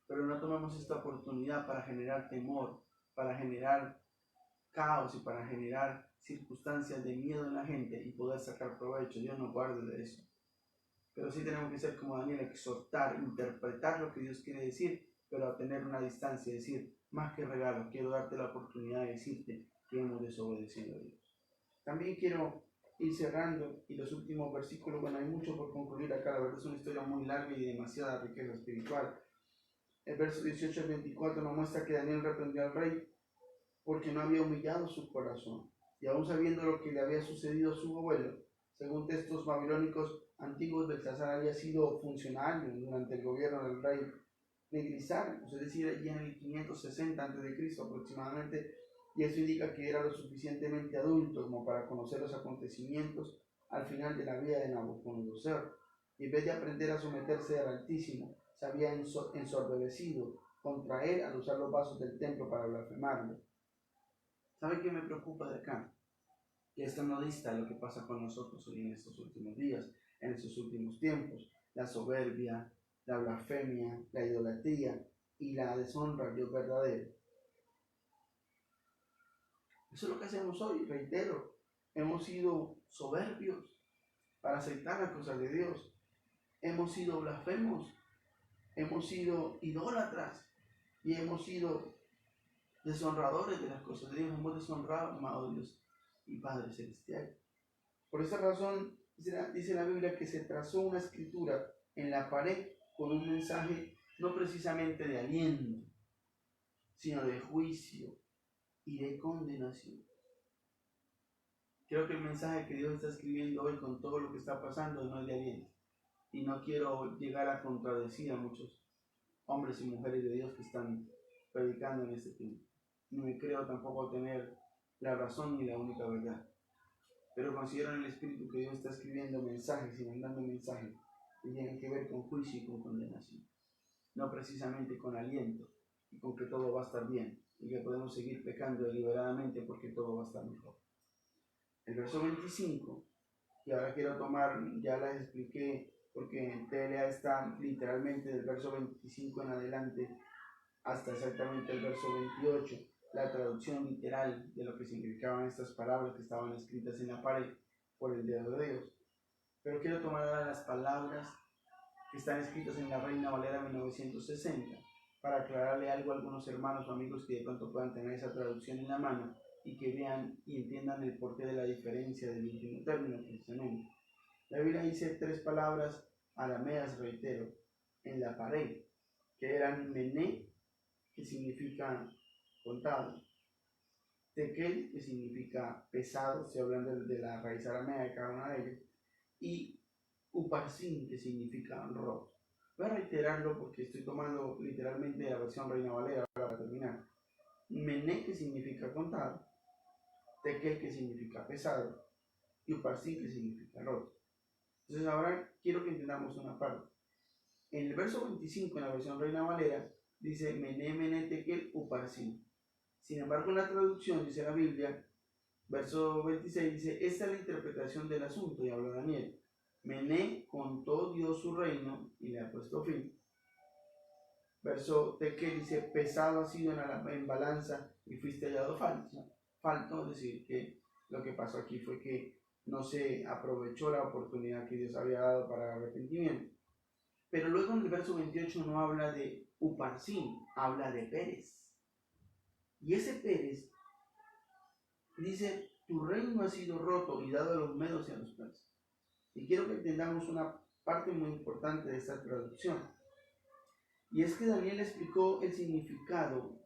Pero no tomemos esta oportunidad para generar temor, para generar caos y para generar circunstancias de miedo en la gente y poder sacar provecho. Dios nos guarde de eso. Pero sí tenemos que ser como Daniel, exhortar, interpretar lo que Dios quiere decir, pero a tener una distancia, decir, más que regalo, quiero darte la oportunidad de decirte que hemos desobedecido a Dios. También quiero ir cerrando, y los últimos versículos, bueno, hay mucho por concluir acá, la verdad es una historia muy larga y de demasiada riqueza espiritual. El verso 18 al 24 nos muestra que Daniel reprendió al rey porque no había humillado su corazón, y aún sabiendo lo que le había sucedido a su abuelo, según textos babilónicos antiguos, Belsasar había sido funcionario durante el gobierno del rey Negrisar, es decir, allí en el 560 a.C. aproximadamente, y eso indica que era lo suficientemente adulto como para conocer los acontecimientos al final de la vida de Nabucodonosor, y en vez de aprender a someterse al Altísimo, se había ensoberbecido contra él al usar los vasos del templo para blasfemarlo. ¿Sabe qué me preocupa de acá? Que esto no dista de lo que pasa con nosotros hoy en estos últimos días, en estos últimos tiempos. La soberbia, la blasfemia, la idolatría y la deshonra al Dios verdadero. Eso es lo que hacemos hoy, reitero. Hemos sido soberbios para aceptar las cosas de Dios. Hemos sido blasfemos, hemos sido idólatras y hemos sido deshonradores de las cosas de Dios. Hemos deshonrado, amado Dios y Padre Celestial. Por esa razón, dice la Biblia que se trazó una escritura en la pared con un mensaje no precisamente de aliento, sino de juicio y de condenación. Creo que el mensaje que Dios está escribiendo hoy con todo lo que está pasando no es de aliento. Y no quiero llegar a contradecir a muchos hombres y mujeres de Dios que están predicando en este tiempo. ni me creo tampoco tener la razón ni la única verdad. Pero considero en el Espíritu que Dios está escribiendo mensajes y mandando mensajes que tienen que ver con juicio y con condenación. No precisamente con aliento y con que todo va a estar bien y que podemos seguir pecando deliberadamente porque todo va a estar mejor. El verso 25, y ahora quiero tomar, ya les expliqué, porque en TLA está literalmente del verso 25 en adelante hasta exactamente el verso 28, la traducción literal de lo que significaban estas palabras que estaban escritas en la pared por el dedo de Dios. Pero quiero tomar ahora las palabras que están escritas en la Reina Valera 1960 para aclararle algo a algunos hermanos o amigos que de pronto puedan tener esa traducción en la mano y que vean y entiendan el porqué de la diferencia del último término precisamente. La Biblia dice 3 palabras arameas, reitero, en la pared, que eran mené, que significa contado, tekel, que significa pesado, estoy hablando de la raíz aramea de cada una de ellas, y uparsin, que significa roto. Voy a reiterarlo porque estoy tomando literalmente la versión Reina Valera para terminar. Mené, que significa contado, tekel, que significa pesado, y uparsin, que significa roto. Entonces ahora quiero que entendamos una parte. En el verso 25, en la versión Reina Valera, dice mené, mené, tekel, uparsin. Sin embargo, en la traducción, dice la Biblia, verso 26, dice, esta es la interpretación del asunto, y habla Daniel. Mené contó Dios su reino y le ha puesto fin. Verso tekel dice, pesado ha sido en balanza y fuiste hallado falto, es decir, que lo que pasó aquí fue que no se aprovechó la oportunidad que Dios había dado para el arrepentimiento. Pero luego en el verso 28 no habla de uparsin, habla de Pérez. Y ese Pérez dice, tu reino ha sido roto y dado a los medos y a los persas. Y quiero que entendamos una parte muy importante de esta traducción. Y es que Daniel explicó el significado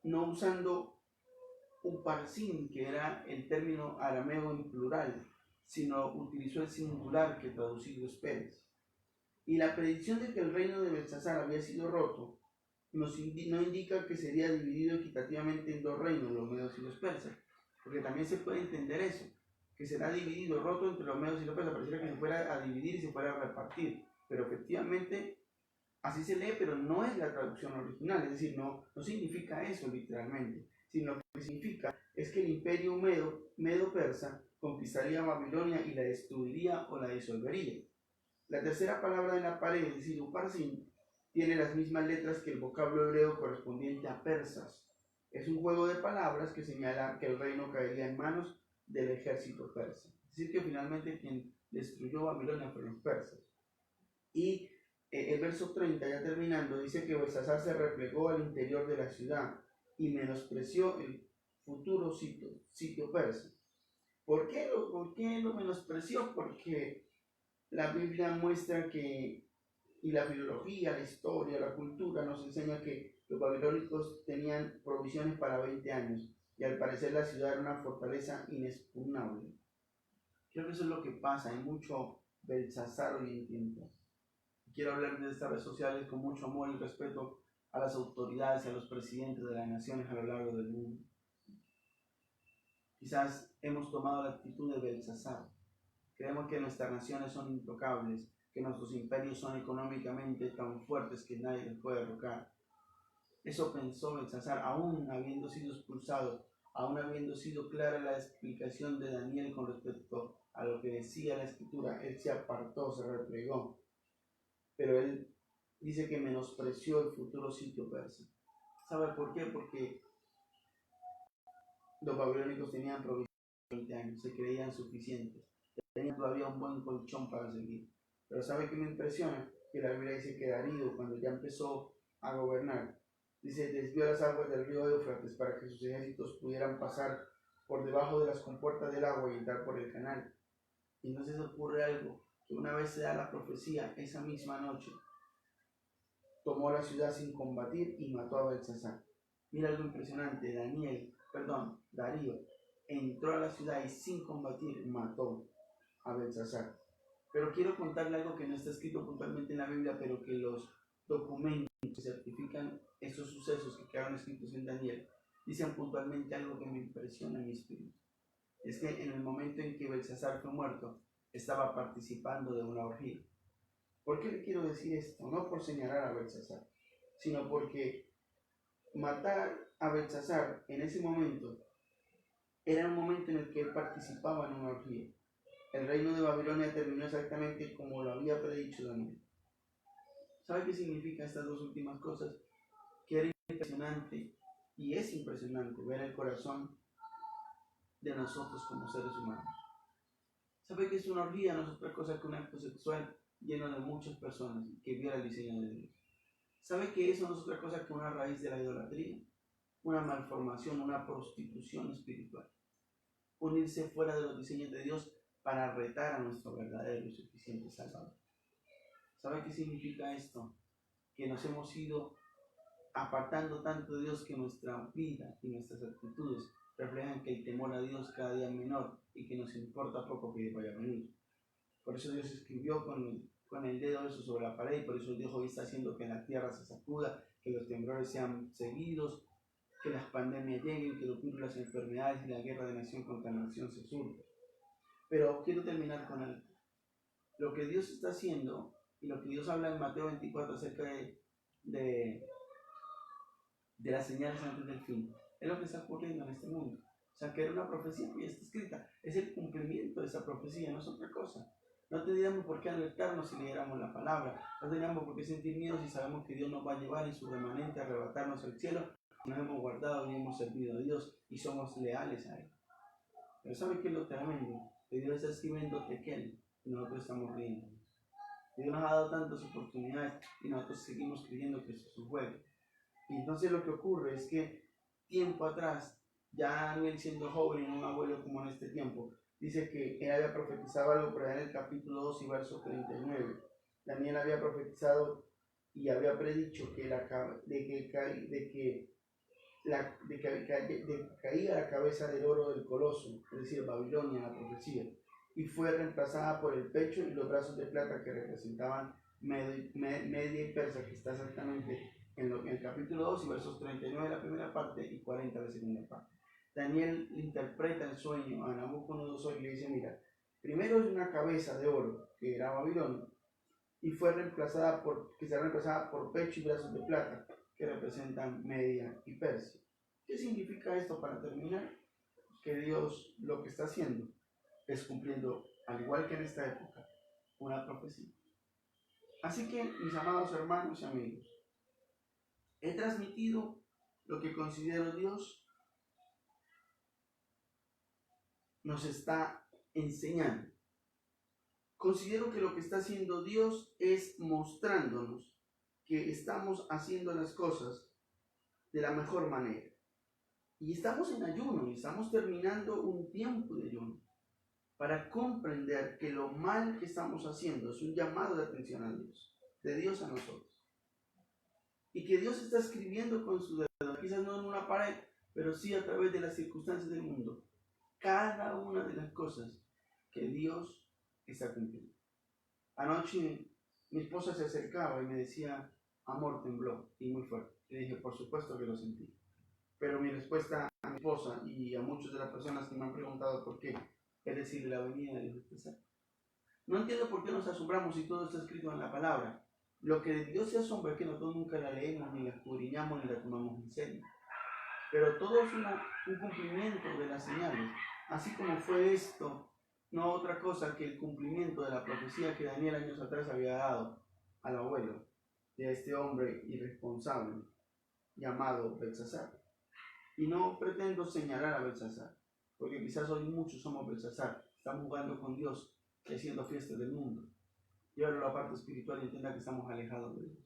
no usando uparsin, que era el término arameo en plural, sino utilizó el singular que traducido es Pérez. Y la predicción de que el reino de Belsasar había sido roto no indica que sería dividido equitativamente en 2 reinos, los medos y los persas, porque también se puede entender eso, que será dividido, roto entre los medos y los persas, pareciera que se fuera a dividir y se fuera a repartir, pero efectivamente así se lee, pero no es la traducción original, es decir, no significa eso literalmente, sino que significa es que el imperio medo-persa conquistaría Babilonia y la destruiría o la disolvería. La tercera palabra en la pared, es decir, uparsin, tiene las mismas letras que el vocablo hebreo correspondiente a persas. Es un juego de palabras que señala que el reino caería en manos del ejército persa. Es decir, que finalmente quien destruyó Babilonia fueron los persas. Y el verso 30, ya terminando, dice que Belsasar se replegó al interior de la ciudad y menospreció el futuro sitio persa. ¿Por qué lo menospreció? Porque la Biblia muestra que, y la filología, la historia, la cultura nos enseña que los babilónicos tenían provisiones para 20 años y al parecer la ciudad era una fortaleza inexpugnable. Creo que eso es lo que pasa, hay mucho Belsasar hoy en tiempo. Quiero hablar de estas redes sociales con mucho amor y respeto a las autoridades y a los presidentes de las naciones a lo largo del mundo. Quizás hemos tomado la actitud de Belsasar. Creemos que nuestras naciones son intocables, que nuestros imperios son económicamente tan fuertes que nadie los puede derrocar. Eso pensó Belsasar, aún habiendo sido expulsado, aún habiendo sido clara la explicación de Daniel con respecto a lo que decía la escritura. Él se apartó, se replegó. Pero él dice que menospreció el futuro sitio persa. ¿Sabe por qué? Porque los babilónicos tenían provisiones de 20 años, se creían suficientes, tenían todavía un buen colchón para seguir. Pero ¿sabe qué me impresiona? Que la Biblia dice que Darío, cuando ya empezó a gobernar, dice, desvió las aguas del río Éufrates para que sus ejércitos pudieran pasar por debajo de las compuertas del agua y entrar por el canal. Y entonces ocurre algo, que una vez se da la profecía, esa misma noche, tomó la ciudad sin combatir y mató a Belsasar. Mira algo impresionante, Darío entró a la ciudad y sin combatir mató a Belsasar. Pero quiero contarle algo que no está escrito puntualmente en la Biblia, pero que los documentos que certifican esos sucesos que quedaron escritos en Daniel dicen puntualmente algo que me impresiona en mi espíritu. Es que en el momento en que Belsasar fue muerto, estaba participando de una orgía. ¿Por qué le quiero decir esto? No por señalar a Belsasar, sino porque matar a Belsasar en ese momento era un momento en el que él participaba en una orgía. El reino de Babilonia terminó exactamente como lo había predicho Daniel. ¿Sabe qué significa estas dos últimas cosas? Que era impresionante y es impresionante ver el corazón de nosotros como seres humanos. ¿Sabe que es una orgía? No es otra cosa que un acto sexual lleno de muchas personas que viola el diseño de Dios. ¿Sabe que eso no es otra cosa que una raíz de la idolatría? Una malformación, una prostitución espiritual. Unirse fuera de los diseños de Dios para retar a nuestro verdadero y suficiente Salvador. ¿Sabe qué significa esto? Que nos hemos ido apartando tanto de Dios que nuestra vida y nuestras actitudes reflejan que el temor a Dios cada día es menor y que nos importa poco que vaya a venir. Por eso Dios escribió con el dedo eso sobre la pared, y por eso Dios hoy está haciendo que la tierra se sacuda, que los temblores sean seguidos, que las pandemias lleguen, que los virus, las enfermedades y la guerra de nación contra nación se surjan. Pero quiero terminar con algo. Lo que Dios está haciendo y lo que Dios habla en Mateo 24 acerca de las señales antes del fin, es lo que está ocurriendo en este mundo. O sea, que era una profecía que ya está escrita, es el cumplimiento de esa profecía, no es otra cosa. No tendríamos por qué alertarnos si leyéramos la palabra, no tendríamos por qué sentir miedo si sabemos que Dios nos va a llevar en su remanente a arrebatarnos al cielo. Nos hemos guardado y hemos servido a Dios y somos leales a Él. Pero ¿sabe qué es lo tremendo? Que Dios está escribiendo tequel y nosotros estamos riendo. Dios nos ha dado tantas oportunidades y nosotros seguimos creyendo que eso es un juego. Y entonces lo que ocurre es que tiempo atrás, ya Daniel siendo joven, un abuelo como en este tiempo, dice que él había profetizado algo por ahí en el capítulo 2 y verso 39. Daniel había profetizado y había predicho que caía la cabeza del oro del coloso, es decir, Babilonia, la profecía, y fue reemplazada por el pecho y los brazos de plata que representaban Media y Persia, que está exactamente en el capítulo 2 y versos 39 la primera parte y 40 la segunda parte. Daniel interpreta el sueño a Nabucodonosor y le dice, mira, primero es una cabeza de oro, que era Babilonia, y que será reemplazada por pecho y brazos de plata, que representan Media y Persia. ¿Qué significa esto para terminar? Que Dios lo que está haciendo es cumpliendo, al igual que en esta época, una profecía. Así que, mis amados hermanos y amigos, he transmitido lo que considero Dios nos está enseñando. Considero que lo que está haciendo Dios es mostrándonos que estamos haciendo las cosas de la mejor manera. Y estamos en ayuno, y estamos terminando un tiempo de ayuno para comprender que lo mal que estamos haciendo es un llamado de atención a Dios, de Dios a nosotros. Y que Dios está escribiendo con su dedo, quizás no en una pared, pero sí a través de las circunstancias del mundo, cada una de las cosas que Dios está cumpliendo. Anoche mi esposa se acercaba y me decía, amor, tembló, y muy fuerte. Le dije, por supuesto que lo sentí. Pero mi respuesta a mi esposa y a muchas de las personas que me han preguntado por qué, es decir, la venida de Dios está cerca. No entiendo por qué nos asombramos si todo está escrito en la palabra. Lo que de Dios se asombra es que nosotros nunca la leemos, ni la escudriñamos, ni la tomamos en serio. Pero todo es un cumplimiento de las señales. Así como fue esto, no otra cosa que el cumplimiento de la profecía que Daniel años atrás había dado al abuelo de este hombre irresponsable llamado Belsasar. Y no pretendo señalar a Belsasar, porque quizás hoy muchos somos Belsasar, estamos jugando con Dios y haciendo fiestas del mundo. Llévalo a la parte espiritual y entienda que estamos alejados de Dios.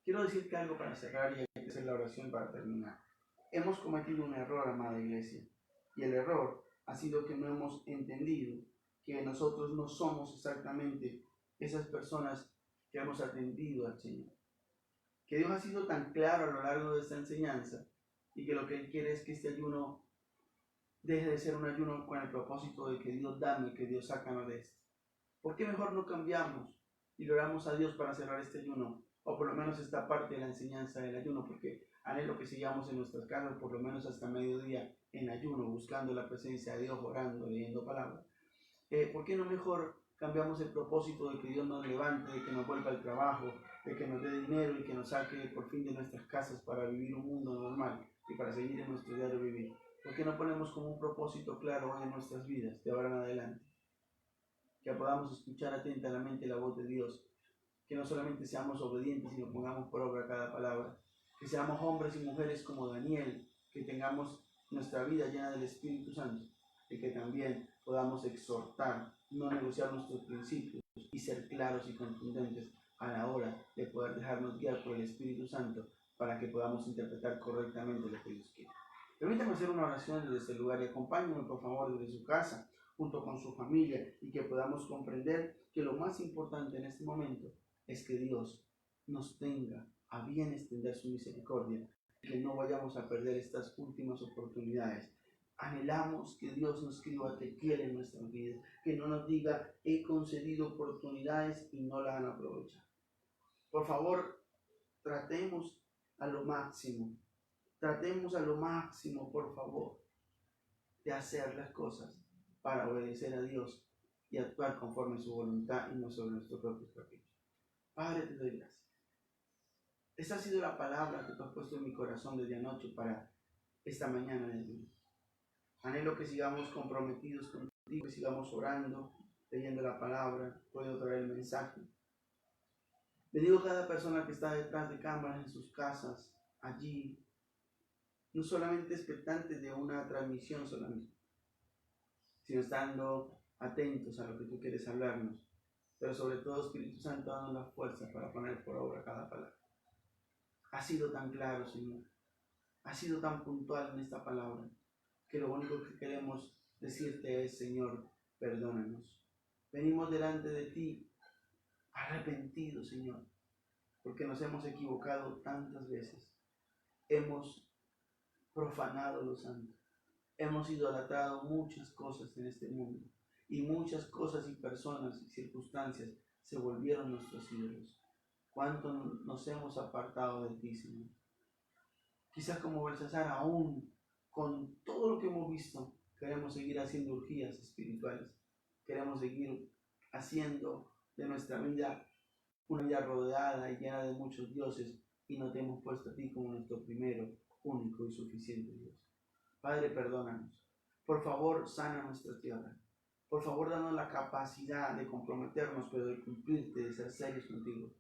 Quiero decirte algo para cerrar y hay que hacer la oración para terminar. Hemos cometido un error, amada iglesia, y el error ha sido que no hemos entendido que nosotros no somos exactamente esas personas que hemos atendido al Señor. Que Dios ha sido tan claro a lo largo de esta enseñanza y que lo que Él quiere es que este ayuno deje de ser un ayuno con el propósito de que Dios dame, que Dios sácanos de esto. ¿Por qué mejor no cambiamos y le oramos a Dios para cerrar este ayuno? O por lo menos esta parte de la enseñanza del ayuno, porque Anhelo que sigamos en nuestras casas por lo menos hasta mediodía en ayuno, buscando la presencia de Dios, orando, leyendo palabras. ¿Por qué no mejor cambiamos el propósito de que Dios nos levante, de que nos vuelva al trabajo, de que nos dé dinero y que nos saque por fin de nuestras casas para vivir un mundo normal y para seguir en nuestro diario vivir? ¿Por qué no ponemos como un propósito claro hoy en nuestras vidas, de ahora en adelante? Que podamos escuchar atentamente la voz de Dios, que no solamente seamos obedientes, sino pongamos por obra cada palabra, que seamos hombres y mujeres como Daniel, que tengamos nuestra vida llena del Espíritu Santo, y que también podamos exhortar, no negociar nuestros principios y ser claros y contundentes a la hora de poder dejarnos guiar por el Espíritu Santo para que podamos interpretar correctamente lo que Dios quiere. Permítame hacer una oración desde este lugar y acompáñenme por favor desde su casa, junto con su familia, y que podamos comprender que lo más importante en este momento es que Dios nos tenga a bien extender su misericordia, que no vayamos a perder estas últimas oportunidades. Anhelamos que Dios nos escriba te quiere en nuestras vidas, que no nos diga he concedido oportunidades y no las han aprovechado. Por favor, tratemos a lo máximo, por favor, de hacer las cosas para obedecer a Dios y actuar conforme a su voluntad y no sobre nuestros propios caprichos. Padre, te doy gracias. Esta ha sido la palabra que tú has puesto en mi corazón desde anoche para esta mañana de día. Anhelo que sigamos comprometidos contigo, que sigamos orando, leyendo la palabra, puedo traer el mensaje. Bendigo a cada persona que está detrás de cámaras en sus casas, allí, no solamente expectantes de una transmisión solamente, sino estando atentos a lo que tú quieres hablarnos, pero sobre todo Espíritu Santo dando la fuerza para poner por obra cada palabra. Ha sido tan claro, Señor, ha sido tan puntual en esta palabra, que lo único que queremos decirte es, Señor, perdónanos. Venimos delante de ti arrepentidos, Señor, porque nos hemos equivocado tantas veces. Hemos profanado lo santo. Hemos idolatrado muchas cosas en este mundo, y muchas cosas y personas y circunstancias se volvieron nuestros ídolos. ¿Cuánto nos hemos apartado de ti, Señor? Quizás como Belsasar, aún con todo lo que hemos visto, queremos seguir haciendo orgías espirituales. Queremos seguir haciendo de nuestra vida una vida rodeada y llena de muchos dioses, y no te hemos puesto a ti como nuestro primero, único y suficiente Dios. Padre, perdónanos. Por favor, sana nuestra tierra. Por favor, danos la capacidad de comprometernos, pero de cumplirte, de ser serios contigo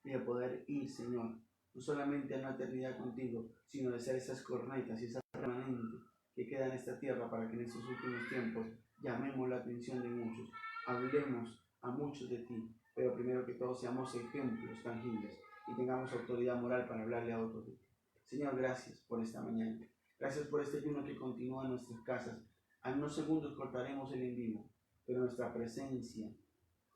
y de poder ir, Señor, no solamente a una eternidad contigo, sino de ser esas cornetas y esa remanente que queda en esta tierra para que en estos últimos tiempos llamemos la atención de muchos, hablemos a muchos de ti, pero primero que todo seamos ejemplos tangibles y tengamos autoridad moral para hablarle a otros de ti. Señor, gracias por esta mañana. Gracias por este ayuno que continúa en nuestras casas. A unos segundos cortaremos el en vivo, pero nuestra presencia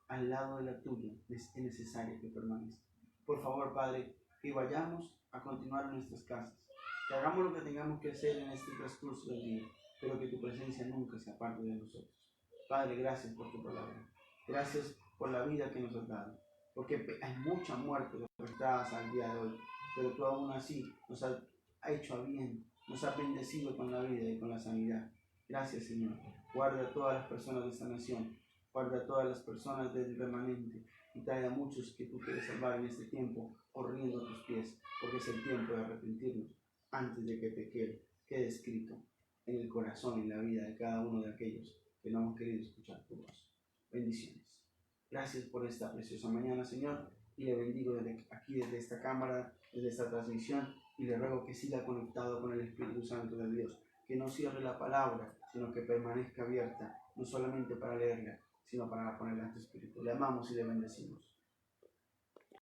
al lado de la tuya es necesaria que permanezca. Por favor, Padre, que vayamos a continuar en nuestras casas, que hagamos lo que tengamos que hacer en este transcurso del día, pero que tu presencia nunca se aparte de nosotros. Padre, gracias por tu palabra. Gracias por la vida que nos has dado, porque hay mucha muerte registradas al día de hoy, pero tú aún así nos has hecho a bien, nos has bendecido con la vida y con la sanidad. Gracias, Señor. Guarda a todas las personas de esta nación, guarda a todas las personas del remanente, y trae a muchos que tú quieres salvar en este tiempo, corriendo a tus pies, porque es el tiempo de arrepentirnos antes de que te quede escrito en el corazón y en la vida de cada uno de aquellos que no hemos querido escuchar tu voz. Bendiciones. Gracias por esta preciosa mañana, Señor, y le bendigo desde aquí, desde esta cámara, desde esta transmisión, y le ruego que siga conectado con el Espíritu Santo de Dios, que no cierre la palabra, sino que permanezca abierta, no solamente para leerla, sino para ponerla en tu espíritu. Le amamos y le bendecimos.